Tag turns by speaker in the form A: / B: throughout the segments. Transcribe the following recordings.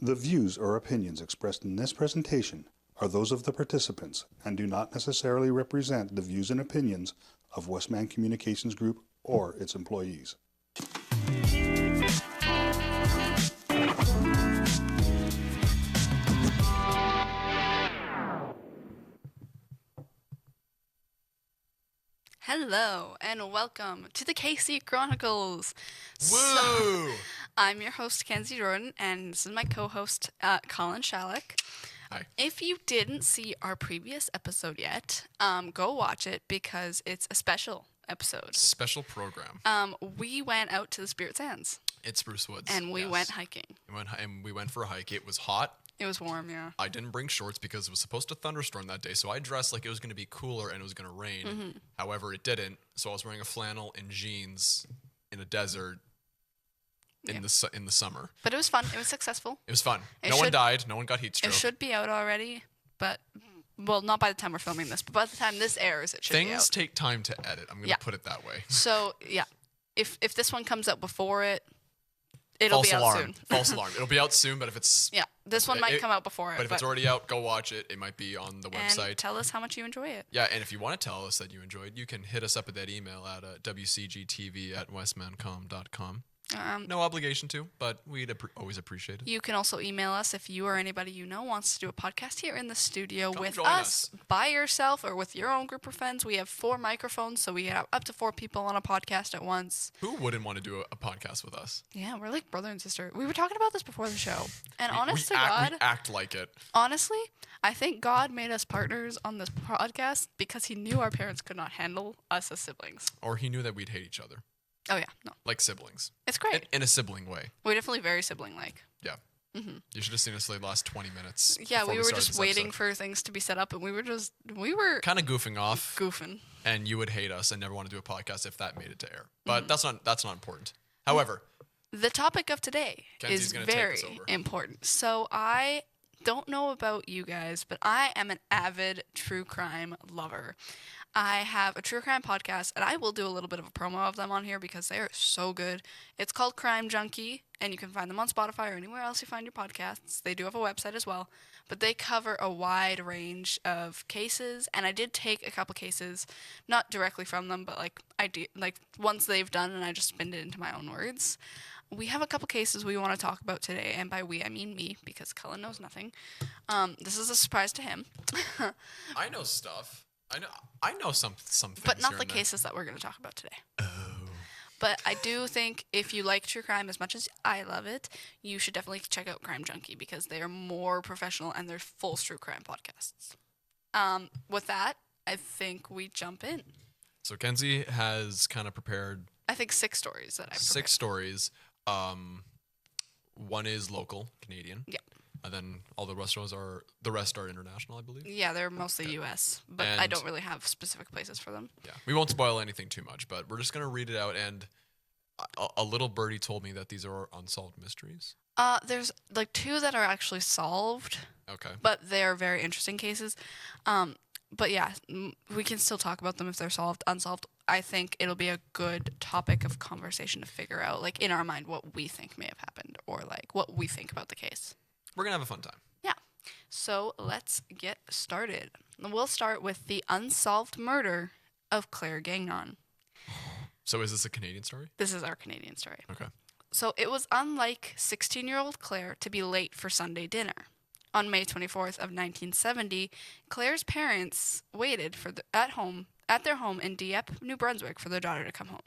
A: The views or opinions expressed in this presentation are those of the participants and do not necessarily represent the views and opinions of Westman Communications Group or its employees.
B: Hello and welcome to the KC Chronicles.
C: Woo!
B: I'm your host Kenzie Jordan, and this is my co-host Colin Shalleck.
C: Hi.
B: If you didn't see our previous episode yet, go watch it because it's a special episode.
C: Special program.
B: We went out to the Spirit Sands
C: It's Spruce Woods.
B: and we went hiking.
C: We went for a hike. It was hot.
B: It was warm, yeah.
C: I didn't bring shorts because it was supposed to thunderstorm that day, so I dressed like it was going to be cooler and it was going to rain.
B: Mm-hmm.
C: However, it didn't, so I was wearing a flannel and jeans in a desert in the summer.
B: But it was fun. It was successful.
C: It was fun.
B: It
C: No one
B: should-
C: died. No one got heat stroke.
B: It should be out already, but well, not by the time we're filming this, but by the time this airs, it should be out.
C: Things take time to edit. I'm going to put it that way.
B: So, yeah, if this one comes out before it, it'll
C: False
B: be out
C: alarm.
B: soon.
C: False alarm. It'll be out soon, but if it's
B: Yeah, this one might come out before it.
C: but if it's already out, go watch it. It might be on the
B: and
C: website.
B: tell us how much you enjoy it.
C: Yeah, and if you want to tell us that you enjoyed, you can hit us up at that email at WCGTV@westmancom.com. No obligation to, but we'd always appreciate it.
B: You can also email us if you or anybody you know wants to do a podcast here in the studio
C: Come
B: with
C: join
B: us, by yourself, or with your own group of friends. We have 4 microphones, so we have up to 4 people on a podcast at once.
C: Who wouldn't want to do a podcast with us?
B: Yeah, we're like brother and sister. We were talking about this before the show. And honest to
C: we
B: God,
C: act like it.
B: honestly, I think God made us partners on this podcast because he knew our parents could not handle us as siblings.
C: Or he knew that we'd hate each other.
B: Oh, yeah, no.
C: Like siblings.
B: It's great.
C: In a sibling way.
B: We're definitely very sibling-like.
C: Yeah. Mm-hmm. You should have seen us the last 20 minutes.
B: Yeah,
C: before
B: we were
C: started
B: just
C: this
B: waiting
C: episode.
B: for things to be set up, and we were
C: Kind of goofing off.
B: goofing.
C: And you would hate us and never want to do a podcast if that made it to air. But that's not important. However,
B: The topic of today
C: Kenzie's
B: is
C: gonna take
B: very
C: us over.
B: important. So I don't know about you guys, but I am an avid true crime lover. I have a true crime podcast, and I will do a little bit of a promo of them on here because they are so good. It's called Crime Junkie, and you can find them on Spotify or anywhere else you find your podcasts. They do have a website as well, but they cover a wide range of cases, and I did take a couple cases, not directly from them, but like ones they've done, and I just spinned it into my own words. We have a couple cases we want to talk about today, and by we I mean me because Cullen knows nothing. This is a surprise to him.
C: I know stuff. I know some things.
B: But not
C: here
B: the
C: and there.
B: cases that we're going to talk about today.
C: Oh.
B: But I do think if you like true crime as much as I love it, you should definitely check out Crime Junkie because they are more professional and they're full true crime podcasts. With that, I think we jump in.
C: So Kenzie has kind of prepared
B: I think 6 stories that I've
C: 6 stories. One is local, Canadian.
B: Yeah.
C: And then all the rest are international, I believe.
B: Yeah, they're mostly U.S., but I
C: And-
B: don't really have specific places for them.
C: Yeah. We won't spoil anything too much, but we're just going to read it out. And a little birdie told me that these are unsolved mysteries.
B: There's like 2 that are actually solved,
C: Okay.
B: but they're very interesting cases. But yeah, we can still talk about them if they're solved, unsolved. I think it'll be a good topic of conversation to figure out, like in our mind, what we think may have happened or like what we think about the case.
C: We're going to have a fun time.
B: Yeah. So let's get started. We'll start with the unsolved murder of Claire Gagnon.
C: So is this a Canadian story?
B: This is our Canadian story.
C: Okay.
B: So it was unlike 16-year-old Claire to be late for Sunday dinner. On May 24th of 1970, Claire's parents waited at their home in Dieppe, New Brunswick, for their daughter to come home.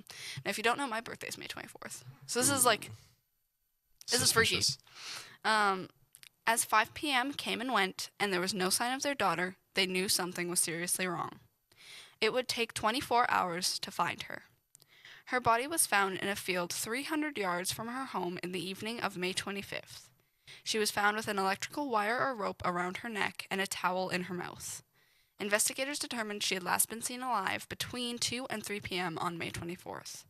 B: Now, if you don't know, my birthday is May 24th. So this is like, this is freaky.
C: Suspicious.
B: As 5 p.m. came and went, and there was no sign of their daughter, they knew something was seriously wrong. It would take 24 hours to find her. Her body was found in a field 300 yards from her home in the evening of May 25th. She was found with an electrical wire or rope around her neck and a towel in her mouth. Investigators determined she had last been seen alive between 2 and 3 p.m. on May 24th.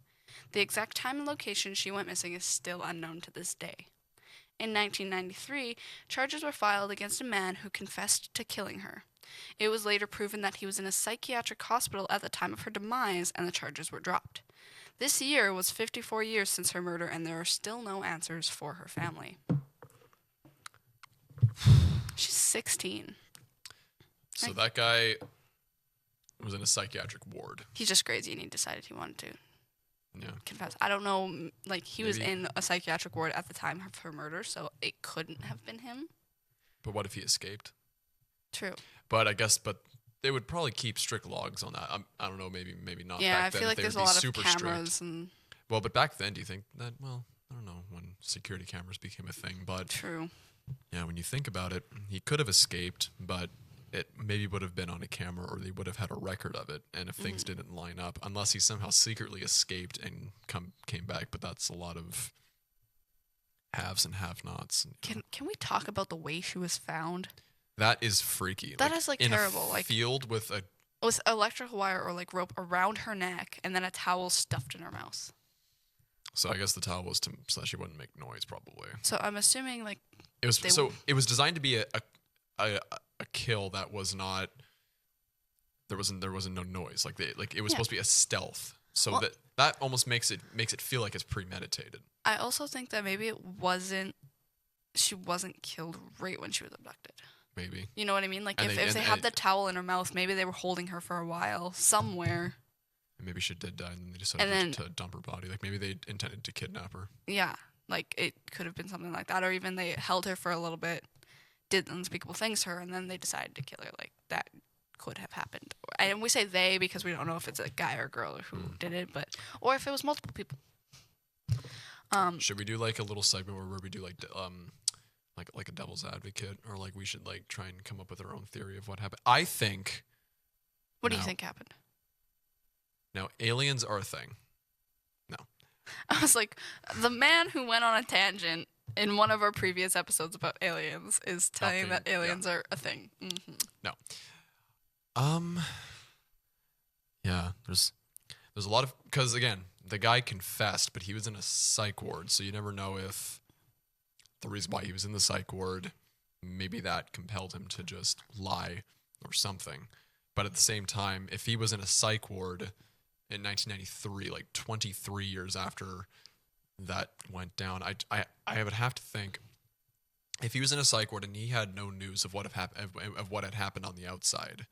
B: The exact time and location she went missing is still unknown to this day. In 1993, charges were filed against a man who confessed to killing her. It was later proven that he was in a psychiatric hospital at the time of her demise, and the charges were dropped. This year was 54 years since her murder, and there are still no answers for her family. 16.
C: So that guy was in a psychiatric ward.
B: He's just crazy, and he decided he wanted to
C: Yeah.
B: confess. I don't know. Like, he was
C: Maybe-
B: in a psychiatric ward at the time of her murder, so it couldn't have been him.
C: But what if he escaped?
B: True.
C: But I guess, they would probably keep strict logs on that. I don't know, maybe not.
B: Yeah,
C: back
B: I
C: then,
B: feel
C: if
B: like
C: they
B: there's a
C: would be
B: lot of
C: super
B: cameras
C: strict.
B: and...
C: Well, but back then, do you think that? Well, I don't know when security cameras became a thing, but
B: True.
C: yeah, when you think about it, he could have escaped, but it maybe would have been on a camera, or they would have had a record of it. And if things didn't line up, unless he somehow secretly escaped and came back, but that's a lot of haves and have-nots.
B: Can we talk about the way she was found?
C: That is freaky.
B: That is, like,
C: in
B: terrible.
C: A
B: Like,
C: field with a.
B: with electrical wire or like rope around her neck, and then a towel stuffed in her mouth.
C: So I guess the towel was so that she wouldn't make noise, probably.
B: So I'm assuming like
C: It was it was designed to be a kill that was not. There wasn't no noise. It was supposed to be a stealth. So
B: Well-
C: that almost makes it feel like it's premeditated.
B: I also think that maybe she wasn't killed right when she was abducted.
C: Maybe.
B: You know what I mean? Like
C: And
B: if they had the towel in her mouth, maybe they were holding her for a while somewhere.
C: Maybe she did die, and then they decided
B: And
C: to dump her body. Like maybe they intended to kidnap her.
B: Yeah, like it could have been something like that, or even they held her for a little bit, did unspeakable things to her, and then they decided to kill her. Like that could have happened. And we say they because we don't know if it's a guy or a girl who did it, or if it was multiple people.
C: Should we do like a little segment where we do like a devil's advocate, or like we should like try and come up with our own theory of what happened? I think.
B: What do you
C: No.
B: think happened?
C: Now, aliens are a thing. No.
B: I was like, the man who went on a tangent in one of our previous episodes about aliens is telling that
C: Nothing, yeah.
B: aliens are a thing. Mm-hmm.
C: No. Yeah, there's a lot of, because again, the guy confessed, but he was in a psych ward, so you never know if the reason why he was in the psych ward, maybe that compelled him to just lie or something. But at the same time, if he was in a psych ward in 1993, like 23 years after that went down, I would have to think, if he was in a psych ward and he had no news of what had happened on the outside,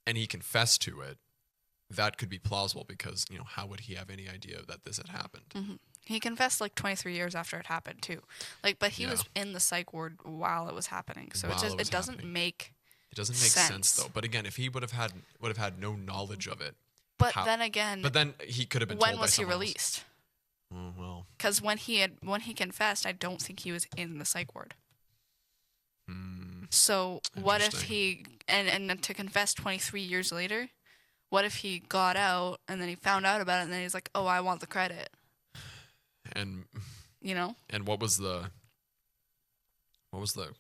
C: and he confessed to it, that could be plausible because, how would he have any idea that this had happened?
B: Mm-hmm. He confessed like 23 years after it happened too. Like, but he was in the psych ward while it was happening, so it doesn't make.
C: It doesn't make sense though. But again, if he would have had no knowledge of it.
B: But then again.
C: But then he could have been.
B: When
C: told by
B: was he
C: someone else.
B: released?
C: Oh, well.
B: Because when he confessed, I don't think he was in the psych ward. So what if he and to confess 23 years later? What if he got out and then he found out about it and then he's like, "Oh, I want the credit."
C: And
B: And
C: what was the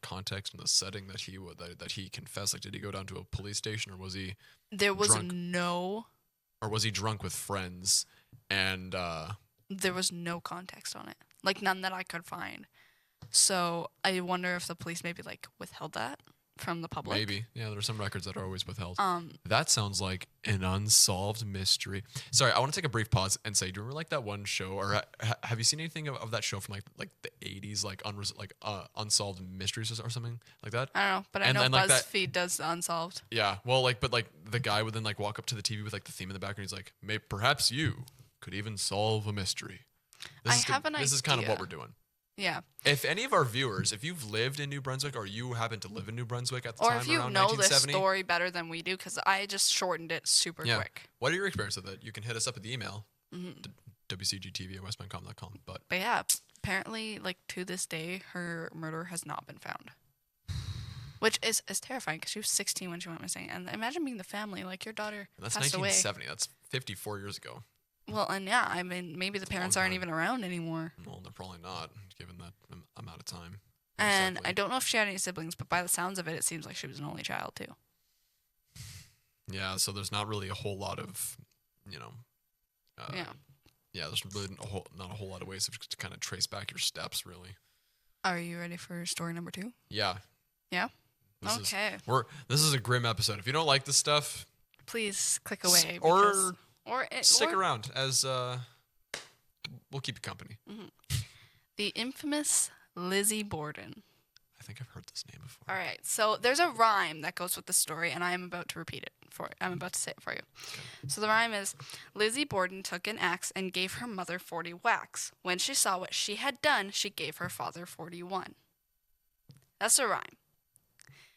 C: context and the setting that he confessed? Like, did he go down to a police station, or was he
B: there was
C: drunk?
B: no
C: Or was he drunk with friends? And
B: there was no context on it. Like none that I could find. So I wonder if the police maybe like withheld that from the public.
C: maybe, yeah, there are some records that are always withheld. That sounds like an unsolved mystery. Sorry, I want to take a brief pause and say, do you remember like that one show, or have you seen anything of that show from like the 80s, like unsolved mysteries or something like that?
B: I don't know, but I know
C: And like that-
B: BuzzFeed does the unsolved.
C: Yeah, well, but the guy would then like walk up to the TV with like the theme in the background. He's like, perhaps you could even solve a mystery. This is kind of what we're doing.
B: Yeah.
C: If any of our viewers, if you've lived in New Brunswick, or you happen to live in New Brunswick at the
B: Or
C: time
B: if you
C: around
B: know this
C: 1970,
B: story better than we do, because I just shortened it super quick.
C: what are your experiences with it? You can hit us up at the email,
B: Mm-hmm.
C: WCGTV@westmancom.com. But
B: yeah, apparently, like to this day, her murder has not been found, which is terrifying because she was 16 when she went missing. And imagine being the family, like your daughter
C: that's
B: passed away.
C: 1970. That's 54 years ago.
B: Well, and yeah, I mean, maybe the parents aren't
C: time.
B: even around anymore.
C: Well, they're probably not, given that amount of time. Most
B: And
C: likely.
B: I don't know if she had any siblings, but by the sounds of it, it seems like she was an only child too.
C: Yeah, so there's not really a whole lot of,
B: Yeah.
C: Yeah, there's really not a whole lot of ways to kind of trace back your steps, really.
B: Are you ready for story number 2?
C: Yeah.
B: Yeah.
C: This
B: Okay.
C: This is a grim episode. If you don't like this stuff,
B: Please click away.
C: or stick
B: or
C: around, as we'll keep you company.
B: the infamous Lizzie Borden.
C: I I think I've heard this name before.
B: All right. So there's a rhyme that goes with the story, and I am about to repeat it for you. I'm about to say it for you.
C: Okay.
B: So the rhyme is, Lizzie Borden took an axe and gave her mother 40 whacks. When she saw what she had done, she gave her father 41. That's a rhyme.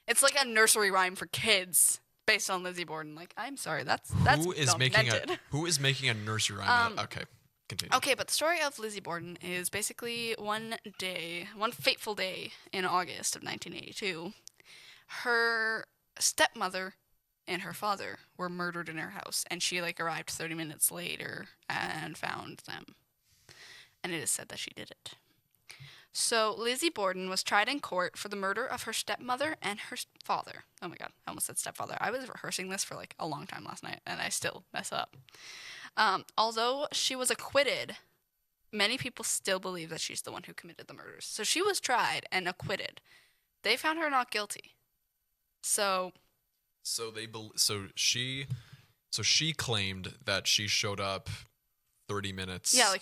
B: It's like a nursery rhyme for kids based on Lizzie Borden. Like, I'm sorry, that's
C: Who is making a nursery rhyme? Okay, continue.
B: Okay, but the story of Lizzie Borden is basically one fateful day in August of 1982. Her stepmother and her father were murdered in her house, and she arrived 30 minutes later and found them. And it is said that she did it. So Lizzie Borden was tried in court for the murder of her stepmother and her father. Oh my god, I almost said stepfather. I was rehearsing this for a long time last night, and I still mess up. Although she was acquitted, many people still believe that she's the one who committed the murders. So she was tried and acquitted. They found her not guilty. So
C: she claimed that she showed up 30 minutes.
B: Yeah,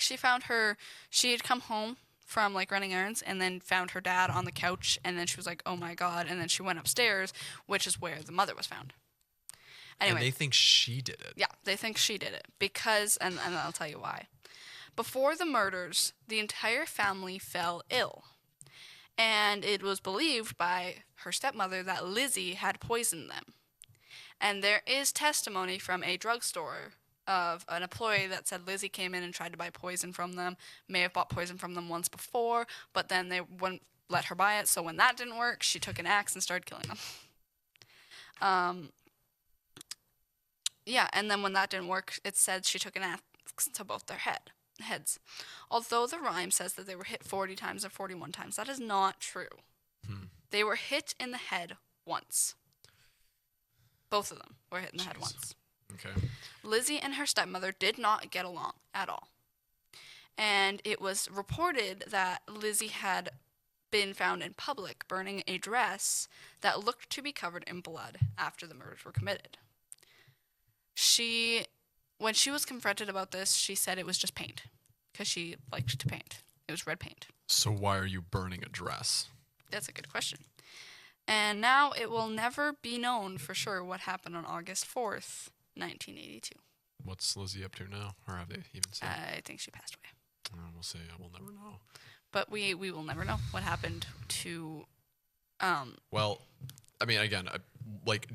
B: she had come home from running errands and then found her dad on the couch, and then she was like, oh my god, and then she went upstairs, which is where the mother was found. Anyway,
C: and they think she did it.
B: Yeah, they think she did it because, and I'll tell you why. Before the murders, the entire family fell ill, and it was believed by her stepmother that Lizzie had poisoned them. And there is testimony from a drugstore of an employee that said Lizzie came in and tried to buy poison from them, may have bought poison from them once before, but then they wouldn't let her buy it, so when that didn't work, she took an axe and started killing them. Yeah, and then when that didn't work, it said she took an axe to both their heads. Although the rhyme says that they were hit 40 times or 41 times, that is not true. They were hit in the head once. Both of them were hit in the head once.
C: Okay.
B: Lizzie and her stepmother did not get along at all. And it was reported that Lizzie had been found in public burning a dress that looked to be covered in blood after the murders were committed. When she was confronted about this, she said it was just paint, because she liked to paint. It was red paint.
C: So why are you burning a dress?
B: That's a good question. And now it will never be known for sure what happened on August 4th, 1982.
C: What's Lizzie up to now? Or have they even said?
B: I think she passed away.
C: We'll see. I will never know.
B: But we will never know what happened to...
C: Well, I mean, again,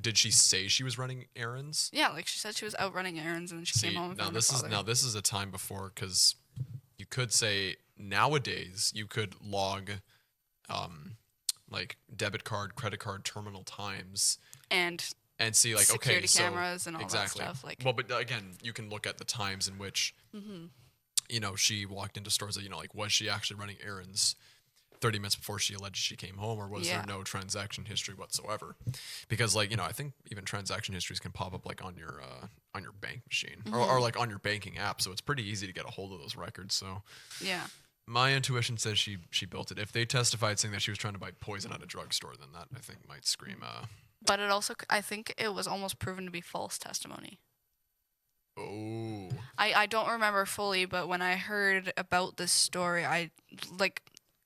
C: did she say she was running errands?
B: Yeah, she said she was out running errands, and then she came home and found her father.
C: This is a time before, because you could say nowadays you could log debit card, credit card terminal times
B: and
C: see
B: security cameras and all
C: exactly.
B: that stuff.
C: Well, but again, you can look at the times in which she walked into stores that was she actually running errands 30 minutes before she alleged she came home, or was there no transaction history whatsoever? Because I think even transaction histories can pop up on your bank machine or on your banking app, so it's pretty easy to get a hold of those records. So
B: yeah,
C: my intuition says she built it. If they testified saying that she was trying to buy poison at a drugstore, then that I think might scream.
B: But it also, I think it was almost proven to be false testimony.
C: Oh.
B: I don't remember fully, but when I heard about this story,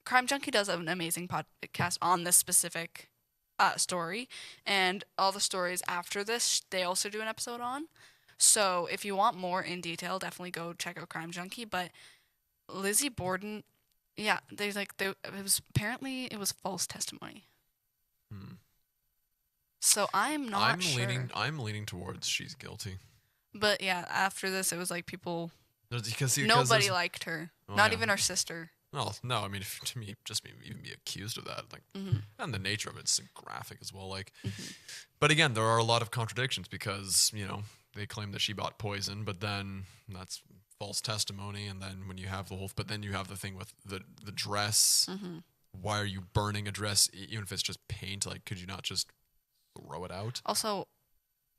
B: Crime Junkie does an amazing podcast on this specific story, and all the stories after this, they also do an episode on. So if you want more in detail, definitely go check out Crime Junkie. But Lizzie Borden, yeah, it was false testimony. So I'm not sure.
C: I'm leaning towards she's guilty.
B: But yeah, after this, it was people.
C: Because
B: nobody liked her. Not even her sister.
C: Well, no, I mean, to me, just even be accused of that, and the nature of it's graphic as well, But again, there are a lot of contradictions because they claim that she bought poison, but then that's false testimony, and then when you have but then you have the thing with the dress. Why are you burning a dress, even if it's just paint? Could you not just throw it out? Also,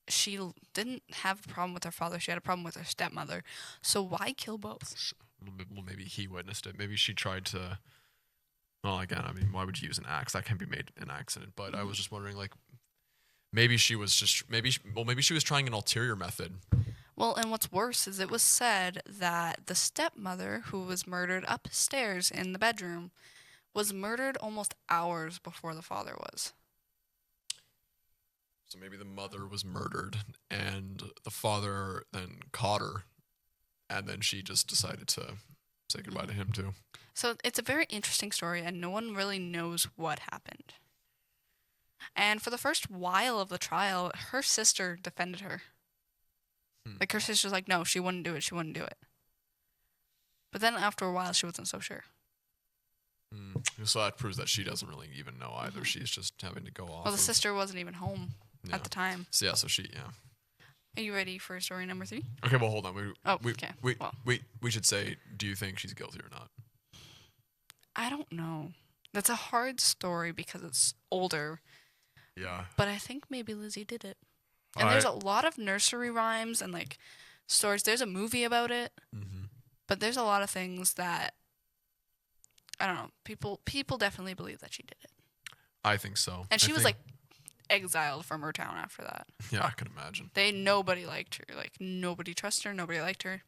B: she didn't have a problem with her father; she had a problem with her stepmother. So why kill both?
C: Well, maybe he witnessed it. Maybe she tried to. Well, again, I mean, why would you use an axe? That can be made an accident. But I was just wondering, maybe she was maybe she was trying an ulterior method.
B: Well, and what's worse is it was said that the stepmother, who was murdered upstairs in the bedroom, was murdered almost hours before the father was.
C: So maybe the mother was murdered and the father then caught her, and then she just decided to say goodbye to him too.
B: So it's a very interesting story, and no one really knows what happened. And for the first while of the trial, her sister defended her. Like, her sister's like, no, she wouldn't do it. She wouldn't do it. But then after a while, she wasn't so sure.
C: So that proves that she doesn't really even know either. She's just having to go off.
B: Well, the sister wasn't even home at the time.
C: So yeah, so she, yeah.
B: Are you ready for story number 3?
C: Okay, well, hold on.
B: Okay.
C: We should say, do you think she's guilty or not?
B: I don't know. That's a hard story because it's older.
C: Yeah.
B: But I think maybe Lizzie did it. And there's a lot of nursery rhymes and, like, stories. There's a movie about it.
C: Mm-hmm.
B: But there's a lot of things that, I don't know, people definitely believe that she did it.
C: I think so.
B: And she was, like, exiled from her town after that.
C: Yeah, I could imagine.
B: Nobody liked her. Like, nobody trusted her. Nobody liked her.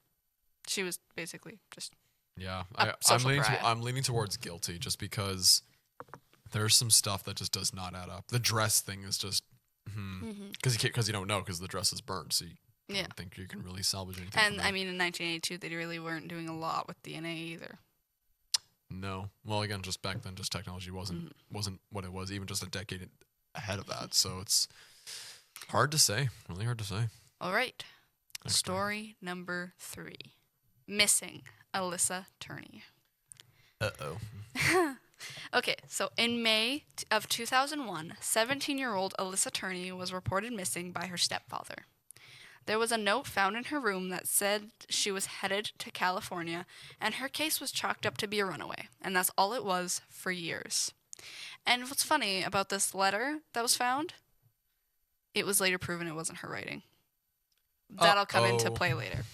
B: She was basically just
C: I'm leaning towards guilty just because there's some stuff that just does not add up. The dress thing is just, because you don't know because the dress is burned, so I don't think you can really salvage anything.
B: And I mean, in 1982, they really weren't doing a lot with DNA either.
C: No. Well, again, just back then, just technology wasn't what it was, even just a decade ahead of that. So it's hard to say. Really hard to say.
B: All right. Story number 3. Missing Alyssa Turney.
C: Uh-oh.
B: Okay, so in May of 2001, 17-year-old Alyssa Turney was reported missing by her stepfather. There was a note found in her room that said she was headed to California, and her case was chalked up to be a runaway, and that's all it was for years. And what's funny about this letter that was found, it was later proven it wasn't her writing. That'll come into play later.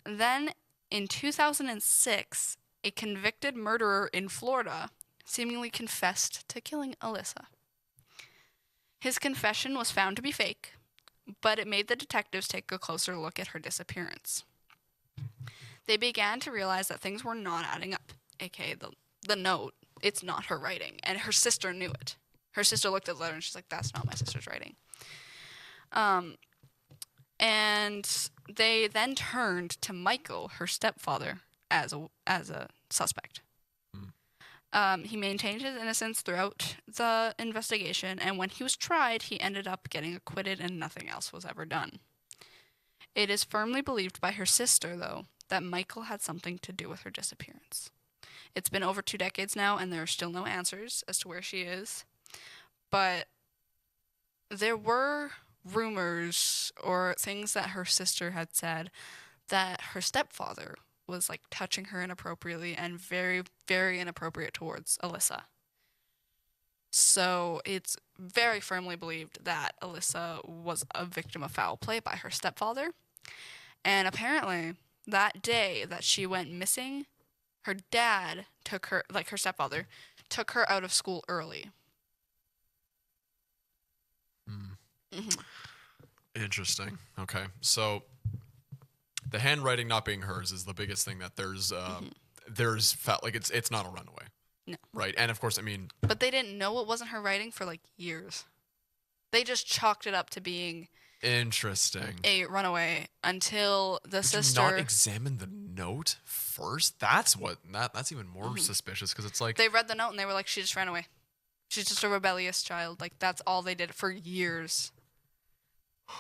B: Then, in 2006, a convicted murderer in Florida seemingly confessed to killing Alyssa. His confession was found to be fake, but it made the detectives take a closer look at her disappearance. They began to realize that things were not adding up, aka the note, it's not her writing, and her sister knew it. Her sister looked at the letter and she's like, that's not my sister's writing. And they then turned to Michael, her stepfather, as a suspect. He maintained his innocence throughout the investigation, and when he was tried, he ended up getting acquitted and nothing else was ever done. It is firmly believed by her sister, though, that Michael had something to do with her disappearance. It's been over 2 decades now, and there are still no answers as to where she is. But there were rumors or things that her sister had said that her stepfather was, like, touching her inappropriately and very, very inappropriate towards Alyssa. So it's very firmly believed that Alyssa was a victim of foul play by her stepfather. And apparently, that day that she went missing, her dad took her, like her stepfather, took her out of school early.
C: Interesting. Okay. So the handwriting not being hers is the biggest thing that there's like it's not a runaway.
B: No.
C: Right. And of course, I mean,
B: but they didn't know it wasn't her writing for like years. They just chalked it up to being
C: interesting
B: a runaway until the sister
C: not examine the note first. That's even more suspicious because it's like
B: they read the note and they were like, she just ran away. She's just a rebellious child. Like, that's all they did for years.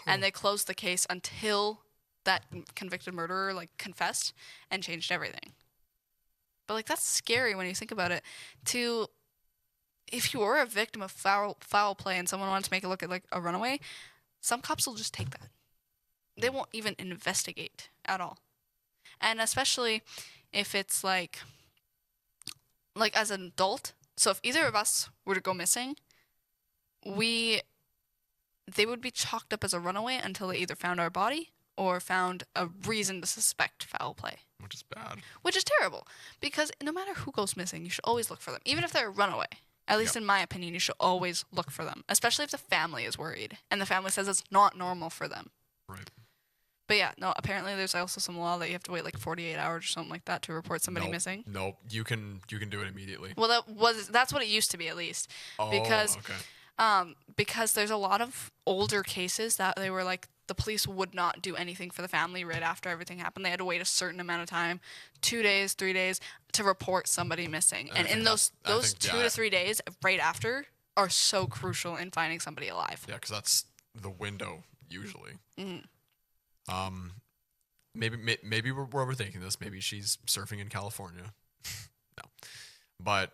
B: And they closed the case until that convicted murderer, like, confessed and changed everything. But, like, that's scary when you think about it. If you were a victim of foul play and someone wanted to make it look like a runaway, some cops will just take that. They won't even investigate at all. And especially if it's, like as an adult. So if either of us were to go missing, they would be chalked up as a runaway until they either found our body or found a reason to suspect foul play.
C: Which is bad.
B: Which is terrible. Because no matter who goes missing, you should always look for them. Even if they're a runaway. At least in my opinion, you should always look for them. Especially if the family is worried. And the family says it's not normal for them.
C: Right.
B: But yeah, no, apparently there's also some law that you have to wait like 48 hours or something like that to report somebody missing.
C: Nope. You can do it immediately.
B: Well, that's what it used to be, at least.
C: Oh,
B: Because
C: okay.
B: because there's a lot of older cases that they were like, the police would not do anything for the family right after everything happened. They had to wait a certain amount of time, 2 days, 3 days, to report somebody missing. And in those 2 to 3 days right after are so crucial in finding somebody alive.
C: Yeah, because that's the window usually.
B: Mm-hmm.
C: Maybe we're overthinking this. Maybe she's surfing in California. No, but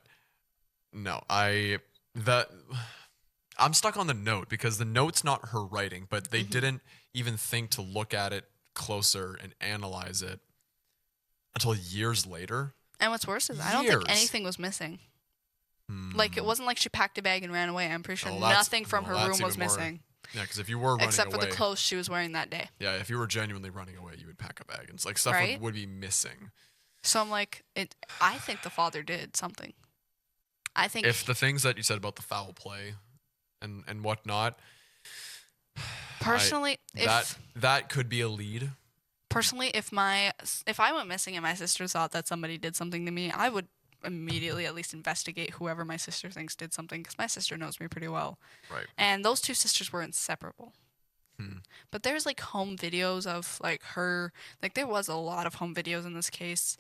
C: no, I'm stuck on the note because the note's not her writing, but they didn't even think to look at it closer and analyze it until years later.
B: And what's worse is I don't think anything was missing. Like, it wasn't like she packed a bag and ran away. I'm pretty sure nothing from her room was missing.
C: Yeah, because if you were running away...
B: Except for the clothes she was wearing that day.
C: Yeah, if you were genuinely running away, you would pack a bag. And it's like stuff would be missing.
B: So I'm like, I think the father did something. I think...
C: If the things that you said about the foul play and whatnot...
B: Personally,
C: that could be a lead.
B: Personally, if I went missing and my sister thought that somebody did something to me, I would immediately at least investigate whoever my sister thinks did something, because my sister knows me pretty well.
C: Right.
B: And those two sisters were inseparable. But there's like home videos of like her, like there was a lot of home videos in this case,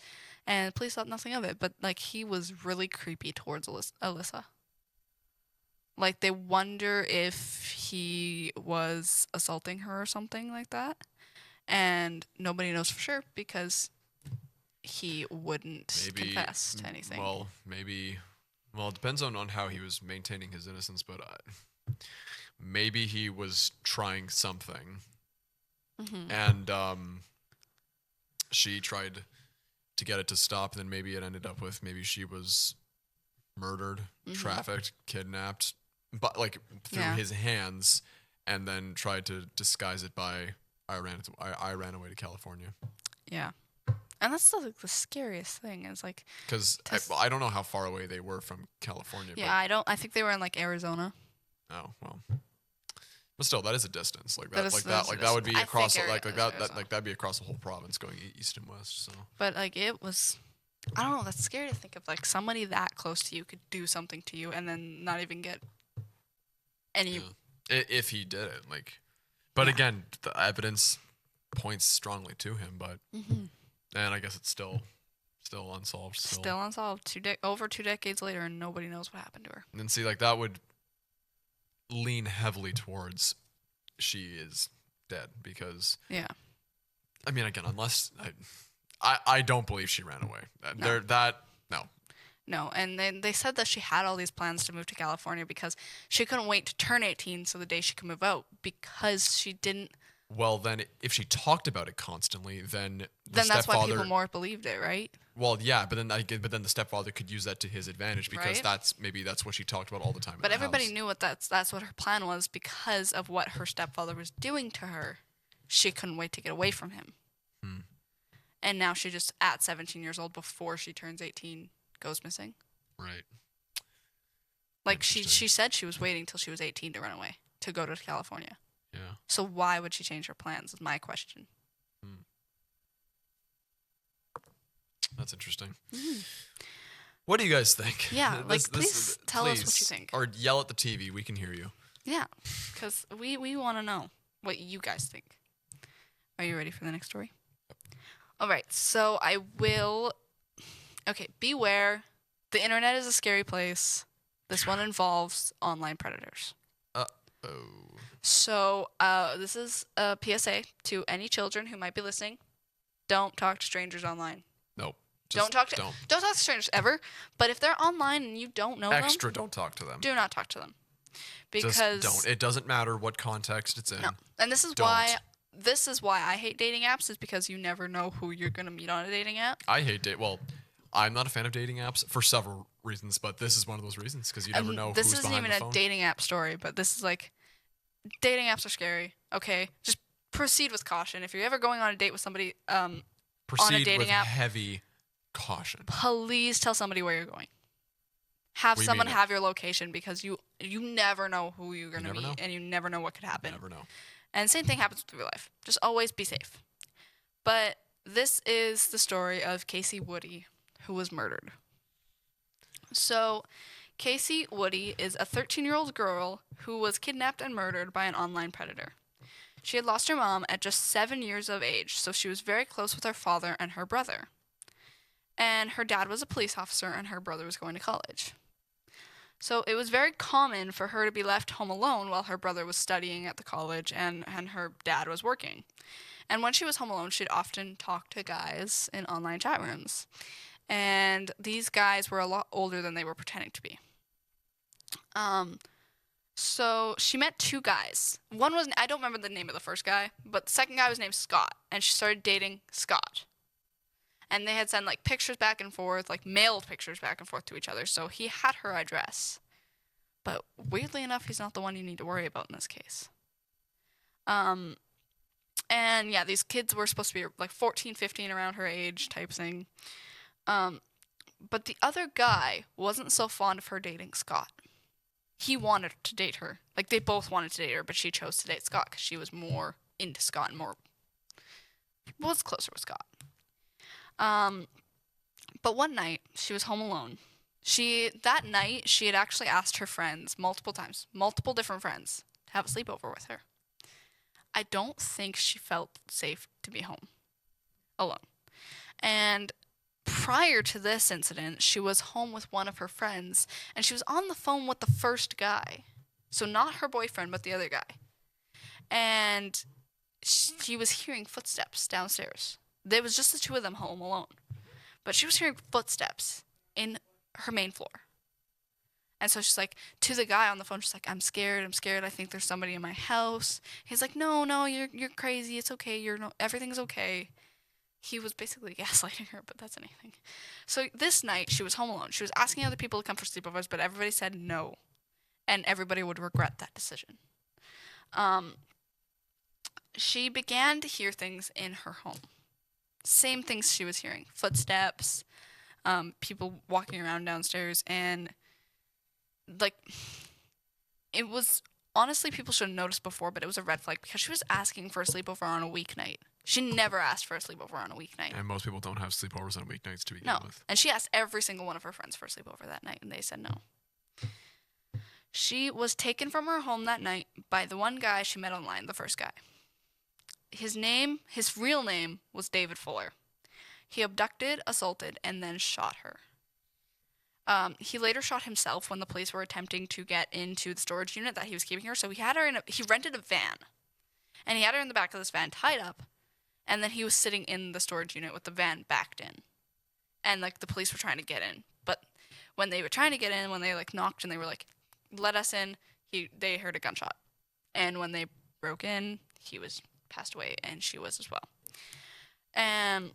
B: and the police thought nothing of it. But like he was really creepy towards Alyssa. Like they wonder if he was assaulting her or something like that. And nobody knows for sure because he wouldn't confess to anything.
C: Well, it depends on how he was maintaining his innocence, but maybe he was trying something. And she tried to get it to stop, and then maybe it ended up with maybe she was murdered, trafficked, kidnapped, but like through his hands, and then tried to disguise it by I ran away to California. Yeah.
B: And that's the scariest thing is like...
C: Because I don't know how far away they were from California.
B: Yeah, I think they were in like Arizona.
C: Oh, well. But still, that is a distance. That would be across that'd be across the whole province going east and west. So.
B: But like it was, I don't know. That's scary to think of. Like somebody that close to you could do something to you and then not even get any.
C: Yeah. If he did it, like, but again, the evidence points strongly to him. But and I guess it's still unsolved.
B: Still unsolved. Over 2 decades later, and nobody knows what happened to her.
C: And then see, like that would lean heavily towards she is dead because I mean, again, unless I don't believe she ran away.
B: No, and then they said that she had all these plans to move to California because she couldn't wait to turn 18 so the day she could move out, because she didn't.
C: Well, then if she talked about it constantly, then
B: that's why people more believed it, right?
C: Well, yeah, but then the stepfather could use that to his advantage because that's what she talked about all the time.
B: But everybody knew that's what her plan was because of what her stepfather was doing to her. She couldn't wait to get away from him. And now she just, at 17 years old, before she turns 18, goes missing.
C: Right.
B: Like she said she was waiting till she was 18 to run away, to go to California.
C: Yeah.
B: So why would she change her plans is my question.
C: That's interesting. What do you guys think?
B: Yeah, please tell us what you think.
C: Or yell at the TV. We can hear you.
B: Yeah, because we want to know what you guys think. Are you ready for the next story? All right, so I will... Okay, beware. The internet is a scary place. This one involves online predators.
C: Uh-oh.
B: So this is a PSA to any children who might be listening. Don't talk to strangers online.
C: Nope.
B: Don't talk to strangers ever. But if they're online and you don't know them,
C: don't talk to them.
B: Do not talk to them. Because
C: just don't. It doesn't matter what context it's in.
B: No. And this is why I hate dating apps, is because you never know who you're going to meet on a dating app.
C: I hate well, I'm not a fan of dating apps for several reasons, but this is one of those reasons because you never know who's behind the phone. This isn't even a
B: dating app story, but this is like, dating apps are scary. Okay, just proceed with caution. If you're ever going on a date with somebody on a dating app,
C: heavy caution.
B: Please tell somebody where you're going. Have someone have your location, because you never know who you're going to meet, and you never know what could happen.
C: You never know.
B: And same thing happens with real life. Just always be safe. But this is the story of Casey Woody, who was murdered. So, Casey Woody is a 13-year-old girl who was kidnapped and murdered by an online predator. She had lost her mom at just 7 years of age, so she was very close with her father and her brother. And her dad was a police officer and her brother was going to college. So it was very common for her to be left home alone while her brother was studying at the college and her dad was working. And when she was home alone, she'd often talk to guys in online chat rooms. And these guys were a lot older than they were pretending to be. So she met 2 guys. One was, I don't remember the name of the first guy, but the second guy was named Scott, and she started dating Scott. And they had sent like pictures back and forth, like mailed pictures back and forth to each other, so he had her address. But weirdly enough, he's not the one you need to worry about in this case. And yeah, these kids were supposed to be like 14, 15, around her age type thing. But the other guy wasn't so fond of her dating Scott. He wanted to date her. Like, they both wanted to date her, but she chose to date Scott because she was more into Scott and was closer with Scott. But one night, she was home alone. That night, she had actually asked her friends multiple times, multiple different friends, to have a sleepover with her. I don't think she felt safe to be home alone. And prior to this incident, she was home with one of her friends, and she was on the phone with the first guy. So not her boyfriend, but the other guy. And she was hearing footsteps downstairs. There was just the 2 of them home alone. But she was hearing footsteps in her main floor. And so she's like, to the guy on the phone, she's like, I'm scared, I think there's somebody in my house. He's like, no, you're crazy, it's okay, everything's okay. He was basically gaslighting her, but that's anything. So this night, she was home alone. She was asking other people to come for sleepovers, but everybody said no. And everybody would regret that decision. She began to hear things in her home. Same things she was hearing. Footsteps, people walking around downstairs, and like, it was, honestly, people should have noticed before, but it was a red flag because she was asking for a sleepover on a weeknight. She never asked for a sleepover on a weeknight.
C: And most people don't have sleepovers on weeknights to begin
B: No.
C: with.
B: And she asked every single one of her friends for a sleepover that night, and they said no. She was taken from her home that night by the one guy she met online, the first guy. His real name was David Fuller. He abducted, assaulted, and then shot her. He later shot himself when the police were attempting to get into the storage unit that he was keeping her. So he rented a van, and he had her in the back of this van tied up, and then he was sitting in the storage unit with the van backed in. And like the police were trying to get in, but when they were trying to get in, when they like knocked and they were like, let us in, they heard a gunshot. And when they broke in, he was passed away, and she was as well. And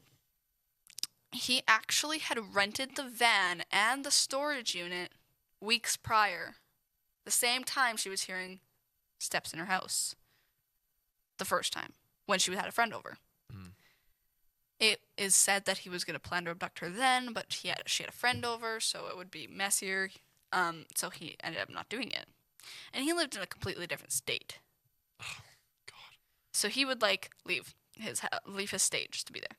B: he actually had rented the van and the storage unit weeks prior, the same time she was hearing steps in her house. The first time, when she had a friend over. It is said that he was going to plan to abduct her then, but she had a friend over, so it would be messier. So he ended up not doing it. And he lived in a completely different state.
C: Oh, God.
B: So he would like leave his state just to be there.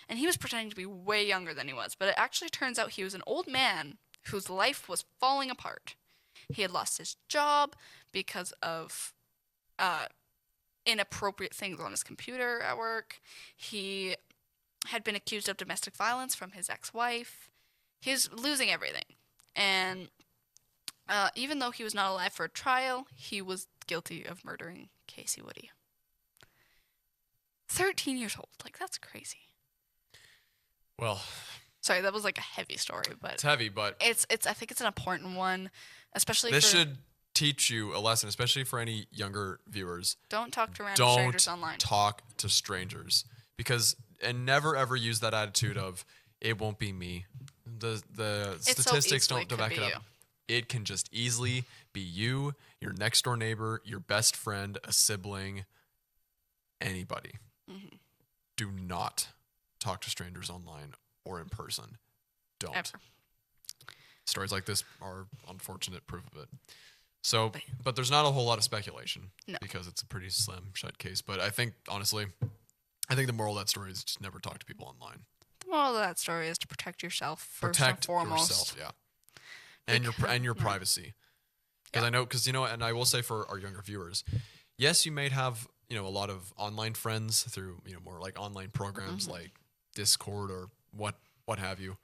B: And he was pretending to be way younger than he was, but it actually turns out he was an old man whose life was falling apart. He had lost his job because of inappropriate things on his computer at work. He had been accused of domestic violence from his ex-wife. He was losing everything. And even though he was not alive for a trial, he was guilty of murdering Casey Woody. 13 years old. Like, that's crazy.
C: Well,
B: sorry, that was like a heavy story, but
C: it's heavy, but
B: it's I think it's an important one, especially
C: this should teach you a lesson, especially for any younger viewers.
B: Don't talk to random strangers online.
C: Don't talk to strangers, and never ever use that attitude of it won't be me. The statistics don't back it up. It can just easily be you, your next door neighbor, your best friend, a sibling, anybody. Mm-hmm. Do not talk to strangers online or in person. Don't.
B: Ever.
C: Stories like this are unfortunate proof of it. So, but there's not a whole lot of speculation
B: No.
C: because it's a pretty slim shut case. But I think, honestly, I think the moral of that story is just never talk to people online.
B: The moral of that story is to protect yourself first and
C: Protect
B: foremost.
C: yourself, yeah, and your privacy. Because I know, because and I will say for our younger viewers, yes, you may have a lot of online friends through more like online programs like Discord or what have you.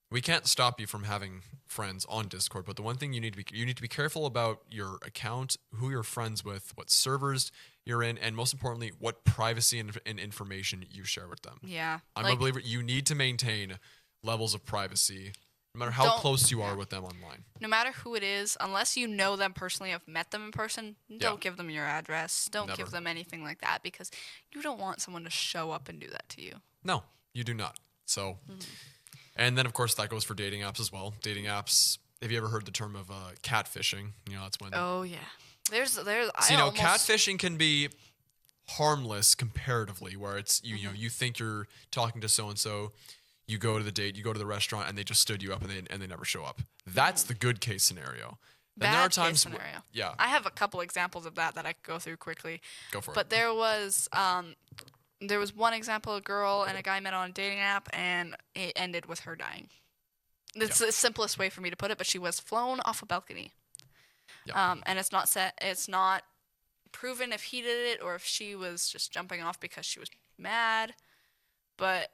C: We can't stop you from having friends on Discord, but the one thing you need to be careful about your account, who you're friends with, what servers you're in, and most importantly, what privacy and information you share with them.
B: Yeah.
C: I'm a believer you need to maintain levels of privacy, no matter how close you are with them online.
B: No matter who it is, unless you know them personally, have met them in person, don't give them your address. Don't give them anything like that because you don't want someone to show up and do that to you.
C: No, you do not. So... And then, of course, that goes for dating apps as well. Dating apps. Have you ever heard the term of catfishing? That's when.
B: Oh yeah. There's. So,
C: catfishing can be harmless comparatively, where it's you think you're talking to so and so, you go to the date, you go to the restaurant, and they just stood you up and they never show up. That's the good case scenario. Then there are times.
B: Case scenario.
C: Yeah.
B: I have a couple examples of that I could go through quickly.
C: Go for it.
B: But there was one example, a girl and a guy met on a dating app, and it ended with her dying. It's the simplest way for me to put it, but she was flown off a balcony. Yeah. And it's not proven if he did it or if she was just jumping off because she was mad, but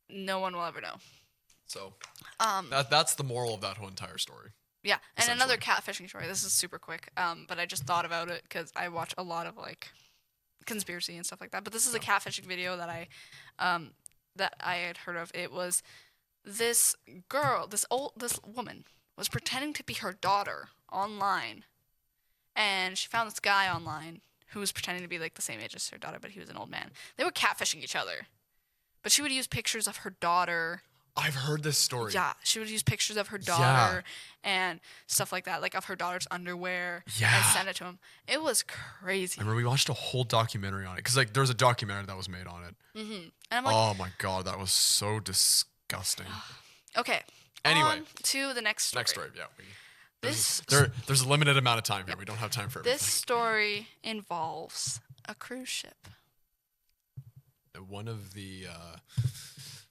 B: no one will ever know.
C: So that's the moral of that whole entire story.
B: Yeah, and another catfishing story. This is super quick, but I just thought about it because I watch a lot of conspiracy and stuff like that. But this is a catfishing video that I had heard of. It was this woman was pretending to be her daughter online, and she found this guy online who was pretending to be like the same age as her daughter, but he was an old man. They were catfishing each other, but she would use pictures of her daughter.
C: I've heard this story.
B: Yeah, she would use pictures of her daughter and stuff like that, like of her daughter's underwear, and send it to him. It was crazy.
C: I remember we watched a whole documentary on it, because there was a documentary that was made on it.
B: Mm-hmm. And I'm like,
C: oh my god, that was so disgusting.
B: Okay.
C: Anyway,
B: on to the next story.
C: Next story, yeah. There's a limited amount of time here. We don't have time for everything.
B: This story involves a cruise ship.
C: One of the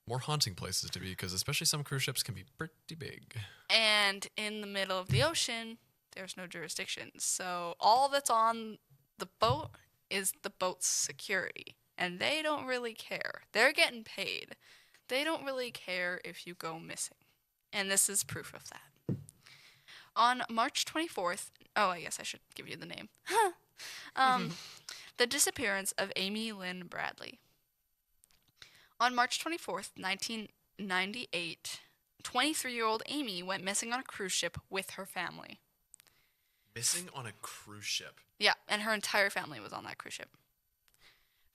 C: more haunting places to be, because especially some cruise ships can be pretty big.
B: And in the middle of the ocean, there's no jurisdiction. So all that's on the boat is the boat's security. And they don't really care. They're getting paid. They don't really care if you go missing. And this is proof of that. On March 24th, I guess I should give you the name. The disappearance of Amy Lynn Bradley. On March 24th, 1998, 23-year-old Amy went missing on a cruise ship with her family.
C: Missing on a cruise ship?
B: Yeah, and her entire family was on that cruise ship.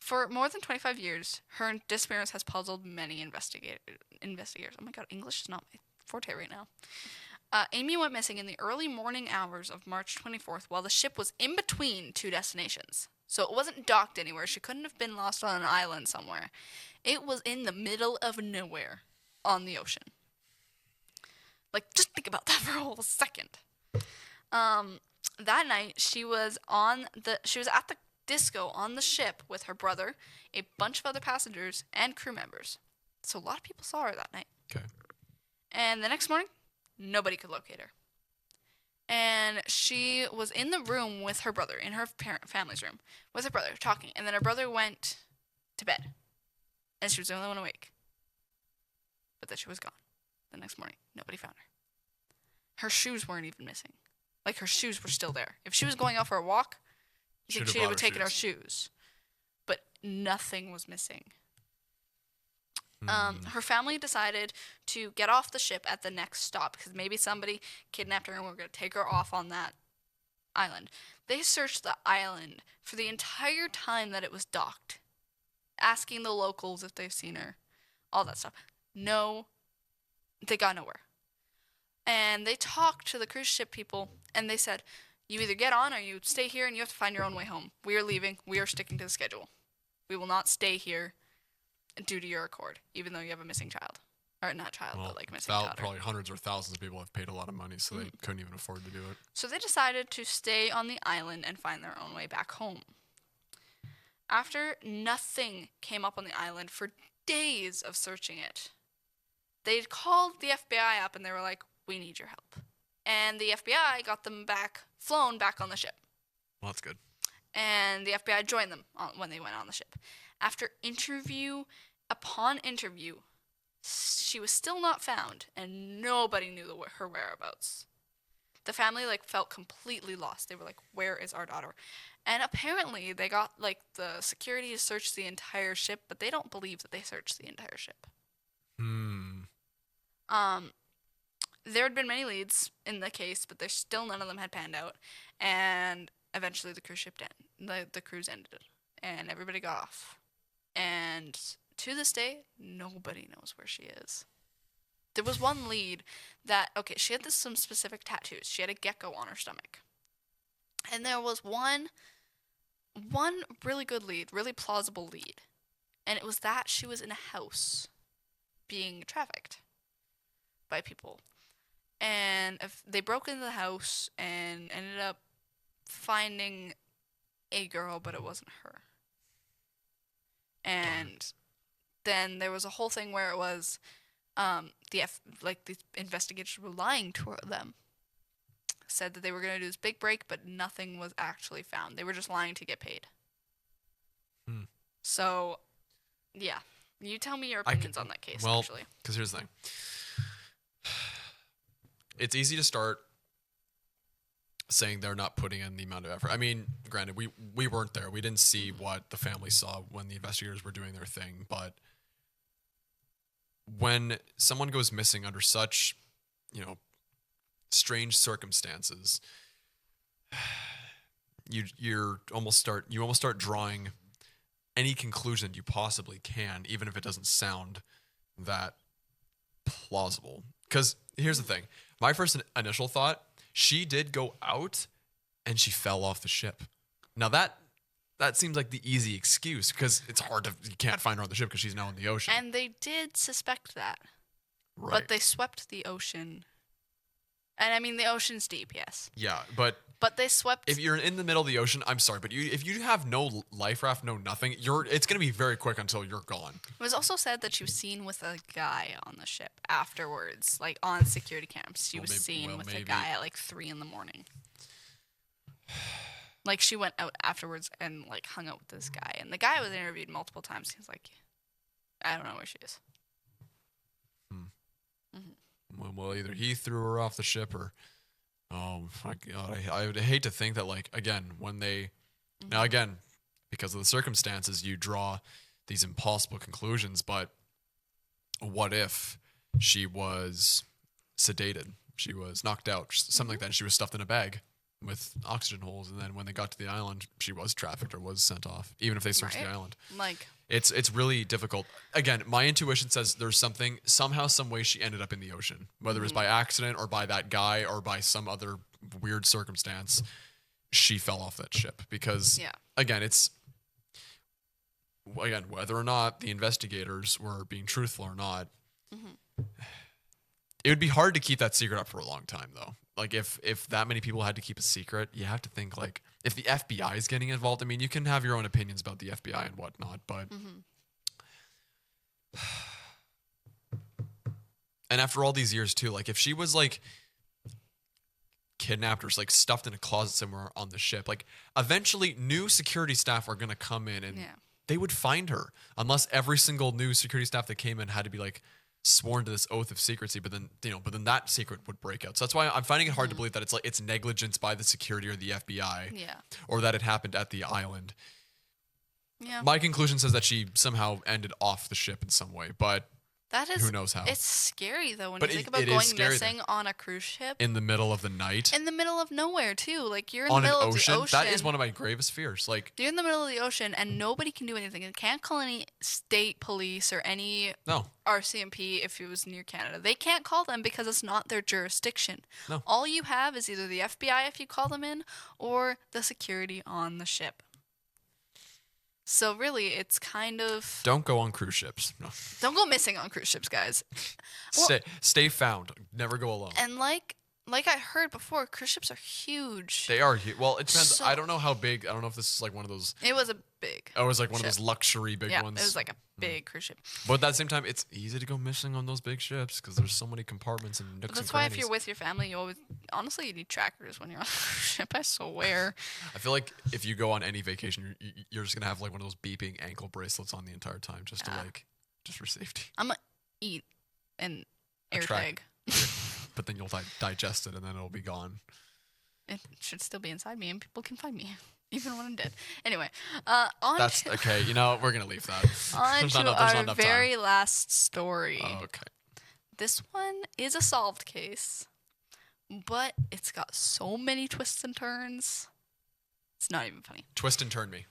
B: For more than 25 years, her disappearance has puzzled many investigators. Oh my god, English is not my forte right now. Amy went missing in the early morning hours of March 24th while the ship was in between two destinations. So it wasn't docked anywhere. She couldn't have been lost on an island somewhere. It was in the middle of nowhere on the ocean. Just think about that for a whole second. That night, she was at the disco on the ship with her brother, a bunch of other passengers, and crew members. So a lot of people saw her that night.
C: Okay.
B: And the next morning, nobody could locate her. And she was in the room with her brother, in her family's room, with her brother, talking. And then her brother went to bed. And she was the only one awake. But then she was gone. The next morning, nobody found her. Her shoes weren't even missing. Her shoes were still there. If she was going out for a walk, you think she would have taken her shoes. But nothing was missing. Her family decided to get off the ship at the next stop because maybe somebody kidnapped her and we're going to take her off on that island. They searched the island for the entire time that it was docked, asking the locals if they've seen her, all that stuff. No, they got nowhere. And they talked to the cruise ship people, and they said, you either get on or you stay here and you have to find your own way home. We are leaving. We are sticking to the schedule. We will not stay here due to your accord, even though you have a missing child. Or not child,
C: Well,
B: but like missing daughter.
C: probably hundreds or thousands of people have paid a lot of money, so they couldn't even afford to do it.
B: So they decided to stay on the island and find their own way back home. After nothing came up on the island for days of searching it, they called the FBI up and they were like, "We need your help." And the FBI got them flown back on the ship.
C: Well, that's good.
B: And the FBI joined them when they went on the ship. After interview upon interview, she was still not found, and nobody knew her whereabouts. The family felt completely lost. They were like, "Where is our daughter?" And apparently they got the security to search the entire ship, but they don't believe that they searched the entire ship. There had been many leads in the case, but there's still none of them had panned out. And eventually the cruise ended, and everybody got off. And to this day, nobody knows where she is. There was one lead that, she had some specific tattoos. She had a gecko on her stomach. And there was one really good lead, really plausible lead. And it was that she was in a house being trafficked by people. And they broke into the house and ended up finding a girl, but it wasn't her. And then there was a whole thing where it was the investigators were lying to them. Said that they were going to do this big break, but nothing was actually found. They were just lying to get paid. So, yeah. You tell me your opinions on that case, actually.
C: Because here's the thing. It's easy to start saying they're not putting in the amount of effort. I mean, granted, we weren't there. We didn't see what the family saw when the investigators were doing their thing. But when someone goes missing under such, strange circumstances, you almost start drawing any conclusion you possibly can, even if it doesn't sound that plausible. Because here's the thing. My first initial thought, she did go out and she fell off the ship. Now that seems like the easy excuse, because you can't find her on the ship because she's now in the ocean.
B: And they did suspect that.
C: Right.
B: But they swept the ocean. And I mean, the ocean's deep, yes.
C: Yeah, but
B: they swept.
C: If you're in the middle of the ocean, I'm sorry, but if you have no life raft, no nothing, it's going to be very quick until you're gone.
B: It was also said that she was seen with a guy on the ship afterwards, on security cams. She was seen with a guy at 3 a.m. She went out afterwards and hung out with this guy, and the guy was interviewed multiple times. He was like, "I don't know where she is."
C: Well, either he threw her off the ship or, oh my God, I would hate to think that now again, because of the circumstances, you draw these impossible conclusions. But what if she was sedated? She was knocked out, something like that. And she was stuffed in a bag with oxygen holes, and then when they got to the island, she was trafficked or was sent off, even if they searched the island. It's really difficult. Again, my intuition says there's somehow, some way she ended up in the ocean, whether it was by accident or by that guy or by some other weird circumstance. She fell off that ship because, again, whether or not the investigators were being truthful or not, it would be hard to keep that secret up for a long time, though. If that many people had to keep a secret, you have to think if the FBI is getting involved. I mean, you can have your own opinions about the FBI and whatnot, but and after all these years too, if she was kidnapped or stuffed in a closet somewhere on the ship, eventually new security staff are gonna come in and they would find her, unless every single new security staff that came in had to be sworn to this oath of secrecy, but then that secret would break out. So that's why I'm finding it hard to believe that it's negligence by the security or the FBI, or that it happened at the island. Yeah. My conclusion says that she somehow ended off the ship in some way, but who knows how?
B: It's scary though when you think about going missing on a cruise ship
C: in the middle of the night,
B: in the middle of nowhere too. You're in the middle of the ocean.
C: That is one of my gravest fears.
B: You're in the middle of the ocean and nobody can do anything. You can't call any state police or any RCMP if it was near Canada. They can't call them because it's not their jurisdiction. No. All you have is either the FBI if you call them in or the security on the ship. So really, it's kind of
C: Don't go on cruise ships. No.
B: don't go missing on cruise ships, guys. Well,
C: Stay found. Never go alone.
B: and like I heard before, cruise ships are huge.
C: They are huge. Well, it depends.
B: So-
C: I don't know how big. I don't know if this is like one of those.
B: It was a big.
C: Oh, it was like one of
B: ship.
C: those luxury big
B: Yeah,
C: ones.
B: it was like a big cruise ship.
C: But at the same time, it's easy to go missing on those big ships because there's so many compartments and nooks
B: But
C: and
B: that's why if
C: crannies.
B: you're with your family, you always honestly you need trackers when you're on a cruise ship. I swear.
C: I feel like if you go on any vacation, you're just gonna have like one of those beeping ankle bracelets on the entire time, just to just for safety.
B: I'm gonna eat an
C: A
B: air
C: track.
B: tag.
C: But then you'll digest it and then it'll be gone.
B: It should still be inside me, and people can find me even when I'm dead. Anyway, on
C: That's
B: to,
C: okay. You know, we're gonna leave that.
B: on
C: There's
B: to
C: not
B: our
C: enough
B: very last story.
C: time. Oh, okay.
B: This one is a solved case, but it's got so many twists and turns. It's not even funny.
C: Twist and turn me.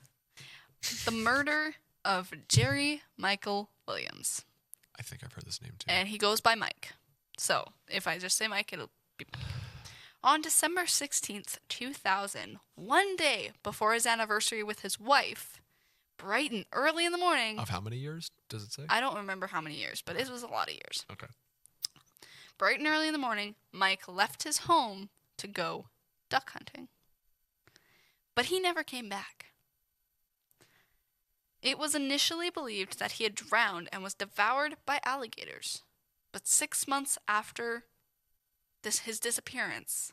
B: The murder of Jerry Michael Williams.
C: I think I've heard this name too.
B: And he goes by Mike. So, if I just say Mike, it'll be Mike. On December 16th, 2000, one day before his anniversary with his wife, bright and early in the morning.
C: Of how many years does it say?
B: I don't remember how many years, but it was a lot of years.
C: Okay.
B: Bright and early in the morning, Mike left his home to go duck hunting. But he never came back. It was initially believed that he had drowned and was devoured by alligators. But 6 months after his disappearance,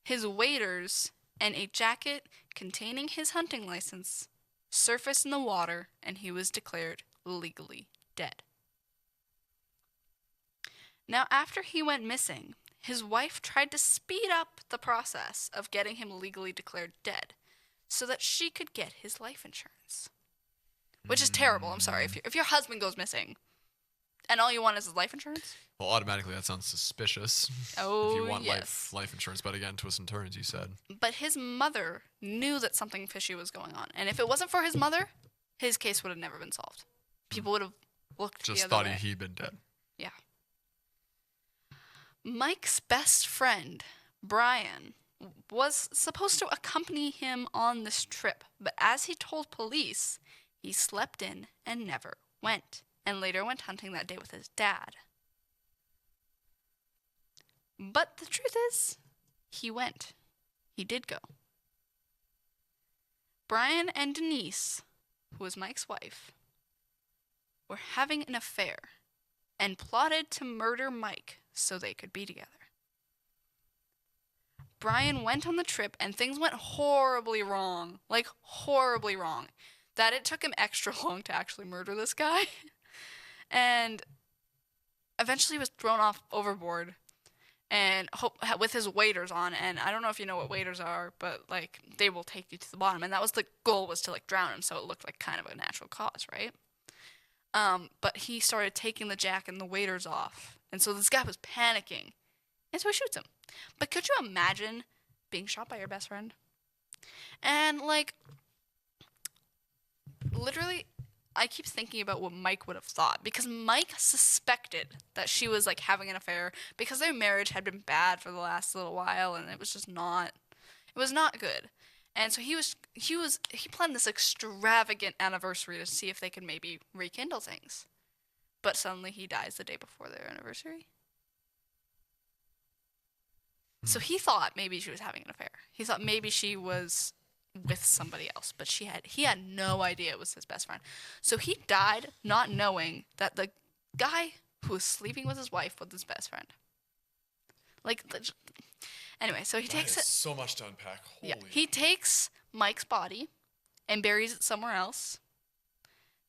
B: his waders and a jacket containing his hunting license surfaced in the water, and he was declared legally dead. Now, after he went missing, his wife tried to speed up the process of getting him legally declared dead so that she could get his life insurance. Which is terrible, I'm sorry. If your husband goes missing and all you want is his life insurance?
C: Well, automatically that sounds suspicious.
B: Oh,
C: if you want
B: yes.
C: life insurance, but again, twists and turns, you said.
B: But his mother knew that something fishy was going on. And if it wasn't for his mother, his case would have never been solved. People would have looked
C: Just
B: the other
C: thought
B: way.
C: he'd been dead.
B: Yeah. Mike's best friend, Brian, was supposed to accompany him on this trip, but as he told police, he slept in and never went, and later went hunting that day with his dad. But the truth is, he went. He did go. Brian and Denise, who was Mike's wife, were having an affair and plotted to murder Mike so they could be together. Brian went on the trip and things went horribly wrong. Like, horribly wrong. That it took him extra long to actually murder this guy. And eventually was thrown off overboard and with his waders on. And I don't know if you know what waders are, but, like, they will take you to the bottom. And that was the goal, was to, like, drown him, so it looked like kind of a natural cause, right? But he started taking the jack and the waders off. And so this guy was panicking. And so he shoots him. But could you imagine being shot by your best friend? And, like, literally, I keep thinking about what Mike would have thought. Because Mike suspected that she was, like, having an affair. Because their marriage had been bad for the last little while. And it was just not, it was not good. And so he planned this extravagant anniversary to see if they could maybe rekindle things. But suddenly he dies the day before their anniversary. So he thought maybe she was having an affair. He thought maybe she was with somebody else, but he had no idea it was his best friend. So he died not knowing that the guy who was sleeping with his wife was his best friend. Like, anyway, so he takes it.
C: So much to unpack. Holy.
B: Yeah, he takes Mike's body and buries it somewhere else,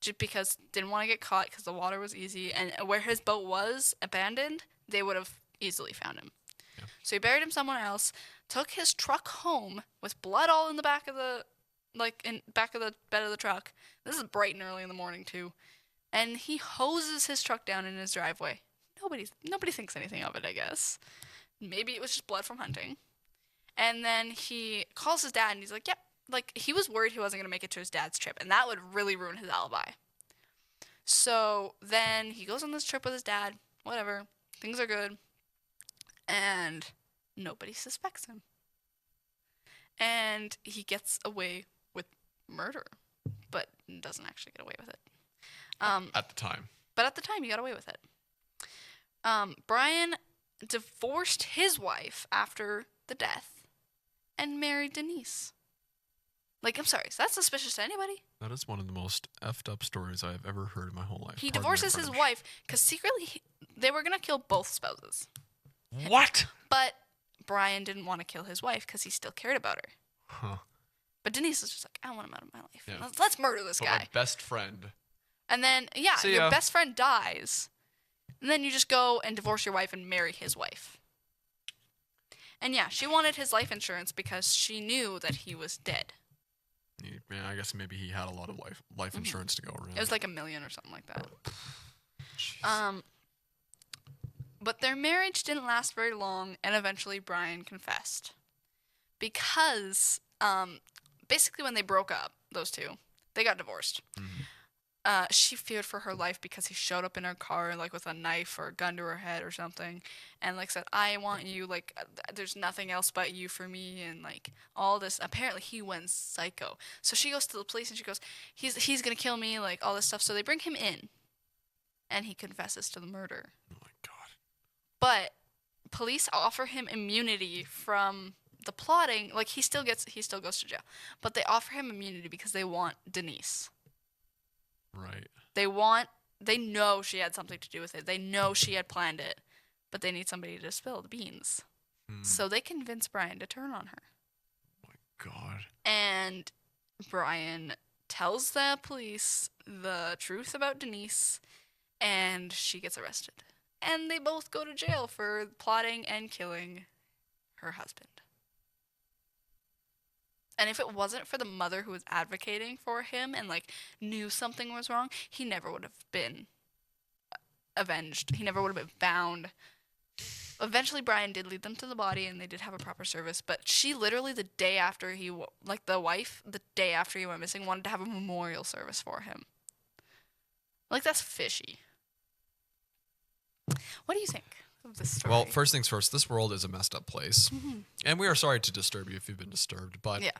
B: just because didn't want to get caught because the water was easy, and where his boat was abandoned, they would have easily found him.
C: Yeah.
B: So he buried him somewhere else, took his truck home with blood all in the back of the, back of the bed of the truck. This is bright and early in the morning too, and he hoses his truck down in his driveway. Nobody thinks anything of it, I guess. Maybe it was just blood from hunting. And then he calls his dad, and he's like, yep. Like, he was worried he wasn't going to make it to his dad's trip, and that would really ruin his alibi. So then he goes on this trip with his dad, whatever, things are good, and nobody suspects him. And he gets away with murder, but doesn't actually get away with it.
C: At the time.
B: But at the time, he got away with it. Brian divorced his wife after the death and married Denise. Like, I'm sorry, is that suspicious to anybody?
C: That is one of the most effed up stories I have ever heard in my whole life.
B: He
C: Pardon
B: divorces
C: my
B: his
C: French.
B: wife because secretly they were going to kill both spouses.
C: What?
B: But Brian didn't want to kill his wife because he still cared about her.
C: Huh.
B: But Denise was just like, I want him out of my life.
C: Yeah.
B: Let's murder this
C: But
B: guy.
C: my best friend.
B: And then, yeah,
C: See
B: your
C: ya.
B: best friend dies. And then you just go and divorce your wife and marry his wife. And yeah, she wanted his life insurance because she knew that he was dead.
C: Yeah, I guess maybe he had a lot of life insurance to go around.
B: It was like $1 million or something like that.
C: Jeez.
B: But their marriage didn't last very long, and eventually Brian confessed. Because, basically when they broke up, those two, they got divorced. She feared for her life because he showed up in her car, like, with a knife or a gun to her head or something, and, like, said, I want you, like, there's nothing else but you for me, and, like, all this. Apparently, he went psycho. So she goes to the police, and she goes, he's gonna kill me, like, all this stuff. So they bring him in, and he confesses to the murder.
C: Oh, my God.
B: But police offer him immunity from the plotting. Like, he still goes to jail. But they offer him immunity because they want Denise.
C: Right.
B: They know she had something to do with it. They know she had planned it. But they need somebody to spill the beans. So they convince Brian to turn on her.
C: Oh, my God.
B: And Brian tells the police the truth about Denise. And she gets arrested. And they both go to jail for plotting and killing her husband. And if it wasn't for the mother who was advocating for him and, like, knew something was wrong, he never would have been avenged. He never would have been found. Eventually, Brian did lead them to the body, and they did have a proper service. But she literally, the day after the wife, the day after he went missing, wanted to have a memorial service for him. Like, that's fishy. What do you think of this story?
C: Well, first things first, this world is a messed up place. And we are sorry to disturb you if you've been disturbed, but
B: Yeah.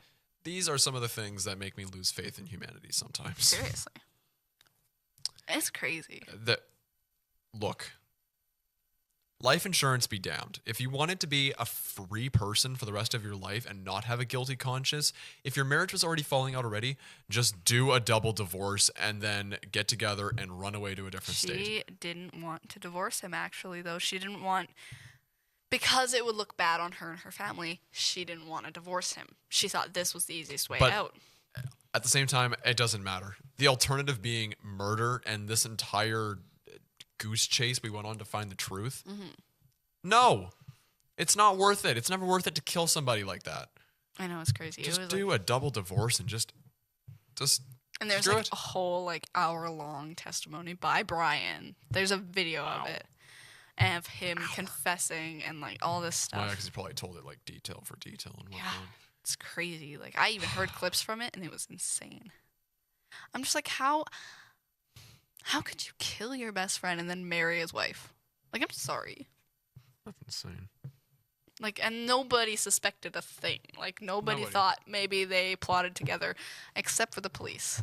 C: these are some of the things that make me lose faith in humanity sometimes.
B: Seriously. It's crazy.
C: Look, life insurance be damned. If you wanted to be a free person for the rest of your life and not have a guilty conscience, if your marriage was already falling out already, just do a double divorce and then get together and run away to a different state.
B: She didn't want to divorce him, actually, though. She didn't want... Because it would look bad on her and her family, she didn't want to divorce him. She thought this was the easiest way
C: But
B: out.
C: at the same time, it doesn't matter. The alternative being murder and this entire goose chase we went on to find the truth. No, it's not worth it. It's never worth it to kill somebody like that.
B: I know, it's crazy.
C: Just
B: it was
C: do a double divorce and just
B: and there's
C: screw
B: like
C: it.
B: a whole like hour-long testimony by Brian. There's a video of it. And of him confessing and like all this stuff.
C: Well, yeah, because he probably told it like detail for detail and whatnot.
B: Yeah, it's crazy. Like, I even heard clips from it, and it was insane. I'm just like, how could you kill your best friend and then marry his wife? Like, I'm sorry.
C: That's insane.
B: Like, and nobody suspected a thing. Like, nobody thought maybe they plotted together, except for the police.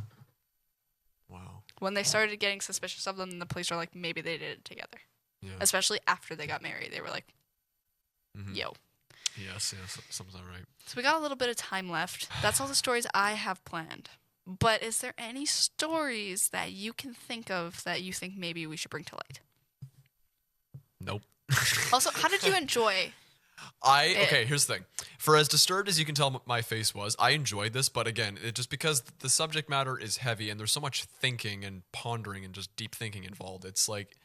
C: Wow.
B: When they started getting suspicious of them, the police were like, maybe they did it together.
C: Yeah.
B: Especially after they got married. They were like, yo.
C: Yes, sounds right.
B: So we got a little bit of time left. That's all the stories I have planned. But is there any stories that you can think of that you think maybe we should bring to light?
C: Nope.
B: Also, how did you enjoy?
C: Okay, here's the thing. For as disturbed as you can tell my face was, I enjoyed this, but again, just because the subject matter is heavy and there's so much thinking and pondering and just deep thinking involved, it's like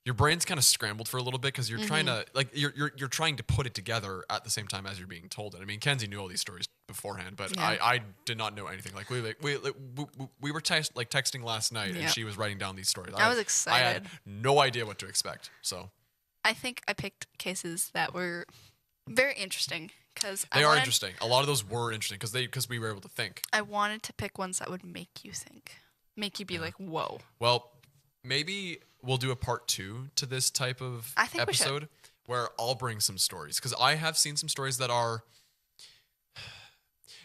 C: your brain's kind of scrambled for a little bit because you're trying to you're trying to put it together at the same time as you're being told it. I mean, Kenzie knew all these stories beforehand, but
B: Yeah.
C: I did not know anything. Like we were texting last night, and she was writing down these stories.
B: I was
C: I
B: excited.
C: had no idea what to expect. So
B: I think I picked cases that were very interesting because
C: they are interesting. A lot of those were interesting because we were able to think.
B: I wanted to pick ones that would make you think, make you be like, whoa.
C: Well, maybe we'll do a part 2 to this type of
B: I think we should.
C: episode where I'll bring some stories because I have seen some stories that are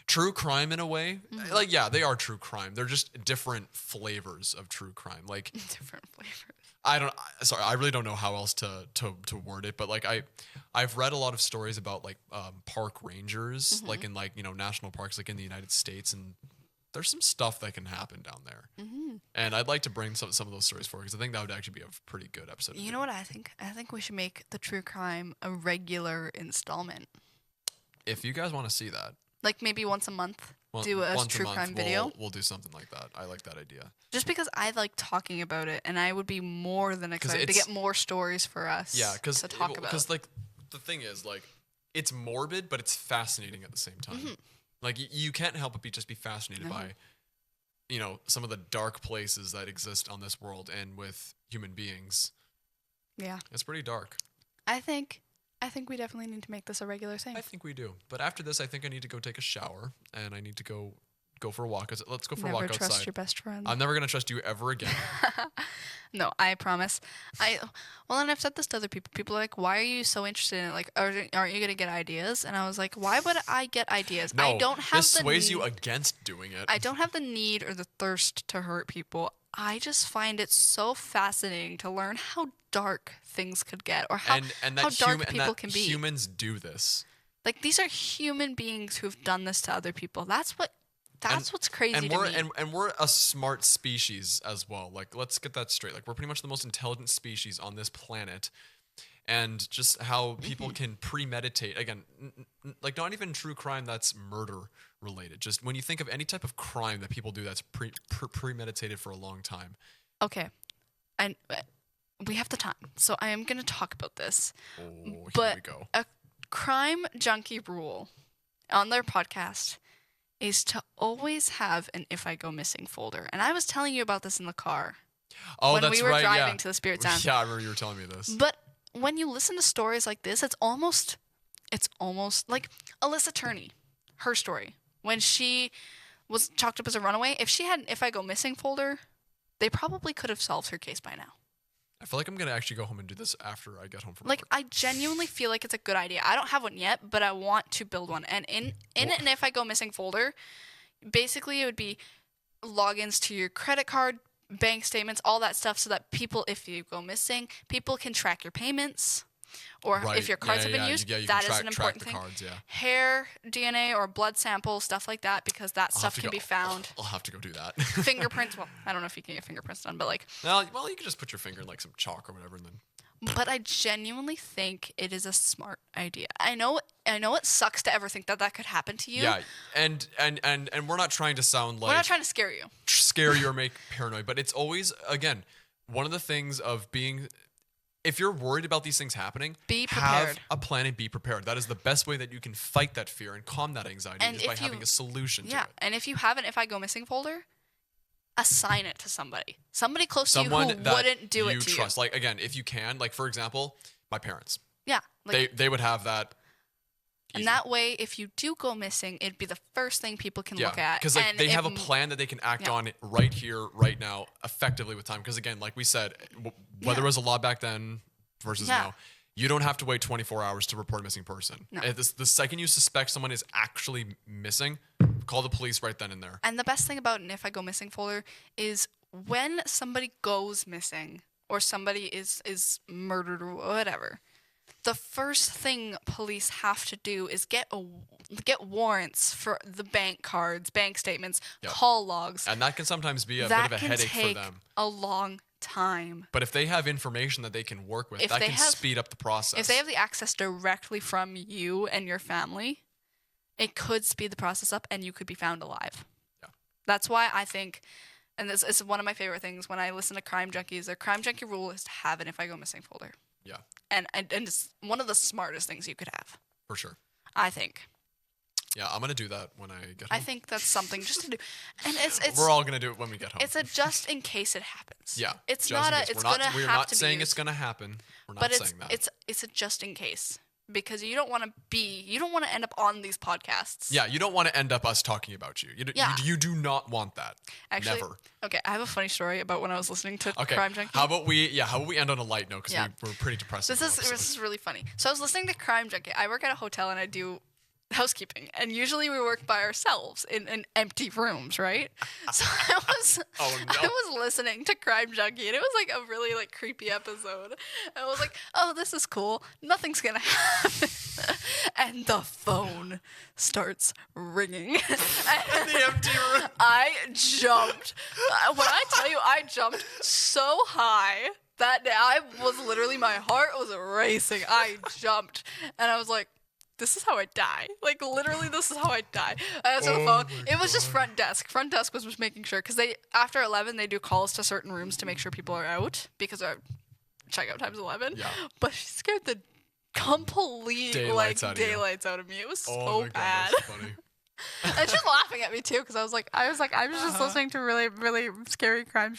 C: true crime in a way. Like, yeah, they are true crime. They're just different flavors of true crime. Like,
B: Different flavors.
C: Sorry, I really don't know how else to word it, but like I've read a lot of stories about like park rangers, like in like, national parks, like in the United States, and there's some stuff that can happen down there. And I'd like to bring some of those stories forward because I think that would actually be a pretty good episode.
B: You know what I think? I think we should make the true crime a regular installment.
C: If you guys want to see that,
B: like maybe once a month, do a true crime video.
C: We'll do something like that. I like that idea.
B: Just because I like talking about it, and I would be more than excited to get more stories for us.
C: Yeah,
B: to talk about.
C: Because like the thing is, like, it's morbid, but it's fascinating at the same time. Like you can't help but just be fascinated by, some of the dark places that exist on this world and with human beings. Yeah, it's pretty dark.
B: I think we definitely need to make this a regular thing.
C: I think we do. But after this, I think I need to go take a shower and I need to go for a walk. Let's go for a walk outside. Never trust your best friend. I'm never going to trust you ever again.
B: No, I promise. And I've said this to other people. People are like, why are you so interested in it? Like, aren't you going to get ideas? And I was like, why would I get ideas?
C: No,
B: I don't have
C: this sways you against doing it.
B: I don't have the need or the thirst to hurt people. I just find it so fascinating to learn how dark things could get or how dark people can be.
C: Humans do this.
B: Like, these are human beings who have done this to other people. That's what's crazy to me.
C: And we're a smart species as well. Like, let's get that straight. Like, we're pretty much the most intelligent species on this planet. And just how people can premeditate. Again, like, not even true crime that's murder related. Just when you think of any type of crime that people do that's premeditated for a long time.
B: Okay. And we have the time. So I am going to talk about this.
C: Oh, here
B: but
C: we go.
B: A crime junkie rule on their podcast is to always have an If I Go Missing folder. And I was telling you about this in the car.
C: Oh,
B: when
C: that's
B: we were
C: right,
B: driving to the Spirit Sound.
C: Yeah, I remember you were telling me this.
B: But when you listen to stories like this, it's almost like Alyssa Turney, her story. When she was chalked up as a runaway, if she had an If I Go Missing folder, they probably could have solved her case by now.
C: I feel like I'm going to actually go home and do this after I get home from
B: work.
C: I
B: genuinely feel like it's a good idea. I don't have one yet, but I want to build one. And in an If I Go Missing folder, basically it would be logins to your credit card, bank statements, all that stuff, so that people, if you go missing, people can track your payments. Or if your cards have been used, that is an important thing. Cards, hair, DNA, or blood sample, stuff like that, because that stuff can be found.
C: I'll have to go do that.
B: Fingerprints. Well, I don't know if you can get fingerprints done, but like.
C: Well, you can just put your finger in like some chalk or whatever, and then.
B: But I genuinely think it is a smart idea. I know it sucks to ever think that could happen to you.
C: Yeah, and we're not trying to sound like.
B: We're not trying to scare you.
C: Scare you or make paranoid, but it's always, again, one of the things of being. If you're worried about these things happening,
B: be prepared.
C: Have a plan and be prepared. That is the best way that you can fight that fear and calm that anxiety, is by having a solution to it.
B: Yeah, and if you have an If I Go Missing folder, assign it to somebody. Somebody close to you who wouldn't do it to you.
C: Trust. Like, again, if you can, like, for example, my parents.
B: Yeah.
C: Like, they would have that.
B: And that way, if you do go missing, it'd be the first thing people can look at.
C: Because they have a plan that they can act on right here, right now, effectively with time. Because again, like we said, whether it was a law back then versus now, you don't have to wait 24 hours to report a missing person.
B: No.
C: The second you suspect someone is actually missing, call the police right then and there.
B: And the best thing about an If I Go Missing folder is when somebody goes missing or somebody is murdered or whatever, the first thing police have to do is get warrants for the bank cards, bank statements, call logs.
C: And that can sometimes be a bit of a headache for them.
B: That can take a long time.
C: But if they have information that they can work with, that can speed up the process.
B: If they have the access directly from you and your family, it could speed the process up and you could be found alive. Yeah. That's why I think, and this is one of my favorite things when I listen to crime junkies, their crime junkie rule is to have an If I Go Missing folder.
C: Yeah.
B: And it's one of the smartest things you could have.
C: For sure.
B: I think.
C: Yeah, I'm going to do that when I get home.
B: I think that's something just to do. And it's
C: we're all going to do it when we get home.
B: It's a just in case it happens.
C: Yeah.
B: It's not a, it's going to have to be.
C: We're not saying it's going to happen. We're not saying that.
B: It's a just in case. Because you don't want to end up on these podcasts.
C: Yeah, you don't want to end up us talking about you. You do not want that.
B: Actually,
C: never.
B: Okay, I have a funny story about when I was listening to Crime Junkie.
C: How about we end on a light note because we're pretty depressed.
B: This is really funny. So I was listening to Crime Junkie. I work at a hotel and I do housekeeping, and usually we work by ourselves in empty rooms, right? So
C: Oh, no.
B: I was listening to Crime Junkie, and it was like a really like creepy episode. I was like, oh, this is cool. Nothing's gonna happen. And the phone starts ringing.
C: In the empty room.
B: I jumped. When I tell you, I jumped so high that day. I was literally, my heart was racing. I jumped, and I was like, this is how I die. Like, literally, this is how I die. I answered the phone. It was just front desk. Front desk was just making sure, because after 11, they do calls to certain rooms to make sure people are out, because our checkout time's 11.
C: Yeah.
B: But she scared the complete
C: Daylights out of you.
B: daylights out of me. It was
C: Oh
B: so
C: my God,
B: bad.
C: that's funny.
B: And she was laughing at me too, because I was like, I'm just listening to really, really scary crime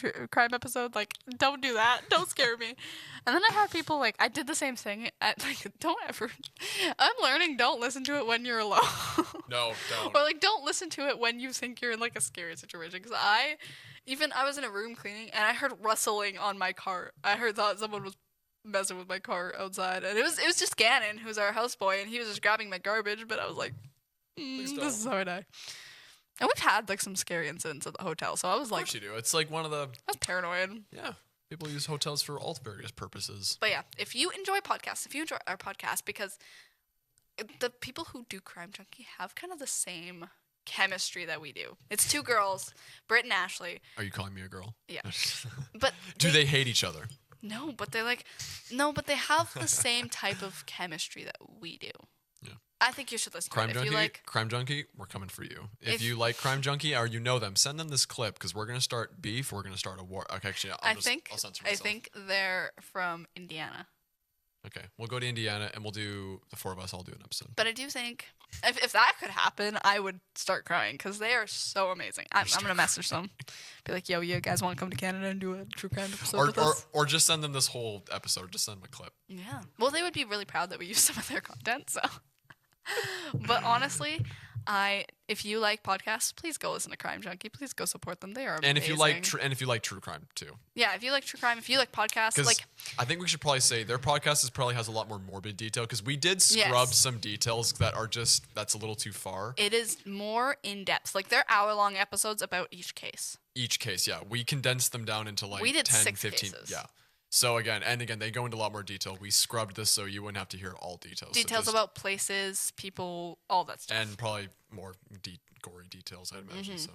B: episode. Like, don't do that. Don't scare me. And then I had people like, I did the same thing. Don't ever. I'm learning. Don't listen to it when you're alone.
C: No, don't.
B: Or like, don't listen to it when you think you're in like a scary situation. Because I was in a room cleaning, and I heard rustling on my cart. Thought someone was messing with my car outside, and it was just Gannon, who's our houseboy, and he was just grabbing my garbage. But I was like, this is how I die. And we've had like some scary incidents at the hotel, so I was
C: Of
B: like,
C: course you do. It's like one of the,
B: I was paranoid.
C: yeah, people use hotels for all various purposes.
B: But yeah, if you enjoy podcasts, if you enjoy our podcast, because the people who do Crime Junkie have kind of the same chemistry that we do. It's two girls, Britt and Ashley.
C: Are you calling me a girl?
B: Yeah. But
C: Do they hate each other?
B: No, but they have the same type of chemistry that we do.
C: Yeah.
B: I think you should listen
C: Crime
B: to it.
C: Junkie,
B: If you like,
C: Crime Junkie, we're coming for you. If
B: If-
C: you like Crime Junkie or you know them, send them this clip, because we're gonna start beef. We're gonna start a war. Okay, actually, I'll censor myself.
B: I think they're from Indiana.
C: Okay, we'll go to Indiana and we'll do the four of us. I'll do an episode.
B: But I do think if that could happen, I would start crying, because they are so amazing. I'm gonna message them, be like, "Yo, you guys want to come to Canada and do a true crime episode with us?"
C: Or just send them this whole episode. Just send them a clip.
B: Yeah. Well, they would be really proud that we use some of their content. So, but honestly, if you like podcasts, please go listen to Crime Junkie. Please go support them. They are amazing.
C: And if you like true crime too.
B: Yeah, if you like true crime, if you like podcasts,
C: Because
B: like
C: I think we should probably say their podcast probably has a lot more morbid detail, because we did scrub
B: Yes.
C: some details that's a little too far.
B: it is more in depth. Like, they're hour-long episodes about each case.
C: Each case, yeah. We condensed them down into like
B: We did
C: 10,
B: 6
C: 15.
B: cases.
C: Yeah. So again, they go into a lot more detail. We scrubbed this so you wouldn't have to hear all details. So
B: Details
C: just-
B: about places, people, all that stuff.
C: and probably more gory details, I'd imagine.
B: Mm-hmm.
C: So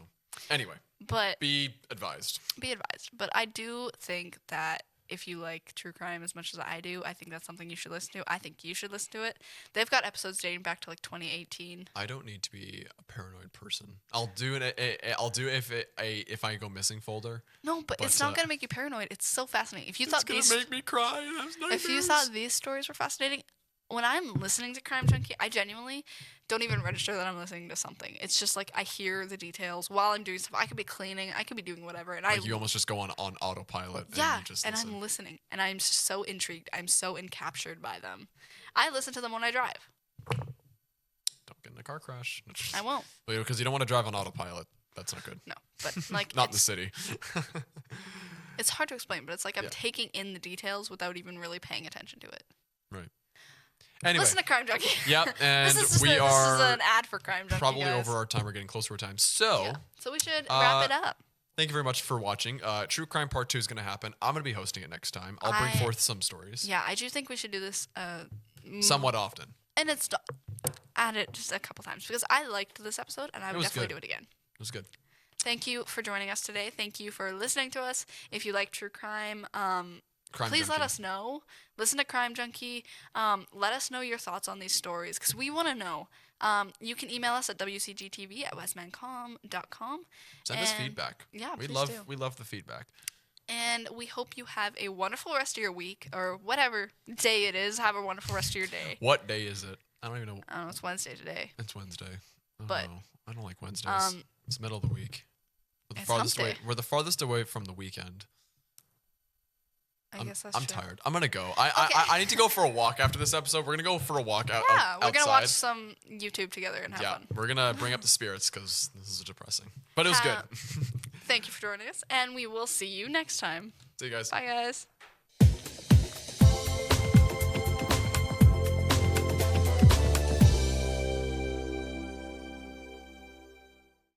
C: anyway,
B: But
C: be advised.
B: be advised. But I do think that if you like true crime as much as I do, I think that's something you should listen to. I think you should listen to it. They've got episodes dating back to like 2018.
C: I don't need to be a paranoid person. I'll do it. I'll do it if I go missing folder.
B: No, but it's
C: But,
B: not gonna make you paranoid. It's so fascinating. If you thought
C: It's gonna make me cry. And have
B: if you
C: nightmares.
B: thought these stories were fascinating, when I'm listening to Crime Junkie, I genuinely don't even register that I'm listening to something. It's just like I hear the details while I'm doing stuff. I could be cleaning, I could be doing whatever, and
C: Like you almost just go on autopilot.
B: yeah,
C: and you just
B: and
C: listen.
B: I'm listening, and I'm just so intrigued. I'm so encaptured by them. I listen to them when I drive.
C: Don't get in a car crash.
B: I won't.
C: Because you don't want to drive on autopilot. That's not good.
B: No, but like
C: Not in the city.
B: it's hard to explain, but it's like I'm
C: Yeah.
B: taking in the details without even really paying attention to it.
C: Right. Anyway.
B: Listen to Crime Junkie.
C: Yep, and
B: this is
C: we
B: this
C: are
B: is an ad for Crime Junkie.
C: probably
B: guys.
C: over our time. We're getting close to our time. So,
B: Yeah. So we should wrap it up.
C: thank you very much for watching. True Crime Part 2 is going to happen. I'm going to be hosting it next time. I'll bring
B: I-
C: forth some stories.
B: Yeah, I do think we should do this
C: Somewhat often.
B: and it's add it just a couple times, because I liked this episode and I would
C: was
B: definitely
C: good.
B: do it again.
C: It was good.
B: Thank you for joining us today. Thank you for listening to us. If you like true crime,
C: Crime
B: please let
C: Junkie.
B: us know. Listen to Crime Junkie. Let us know your thoughts on these stories, because we want to know. You can email us at wcgtv@westmancom.com.
C: Send us
B: and-
C: feedback.
B: Yeah,
C: we
B: please
C: love
B: do.
C: we love the feedback.
B: And we hope you have a wonderful rest of your week, or whatever day it is. Have a wonderful rest of your day.
C: What day is it? I don't even know.
B: I don't know, it's Wednesday today.
C: It's Wednesday. Oh,
B: But,
C: no. I don't like Wednesdays. It's middle of the week.
B: it's hump day.
C: We're the farthest away from the weekend.
B: I guess that's
C: I'm
B: true.
C: tired. I'm gonna go. I
B: Okay.
C: need to go for a walk after this episode. We're gonna go for a walk out.
B: Yeah, we're
C: outside.
B: gonna watch some YouTube together and have
C: Yeah,
B: fun.
C: we're gonna bring up the spirits because this is depressing. But it was good.
B: Thank you for joining us, and we will see you next time.
C: See you guys.
B: Bye, guys.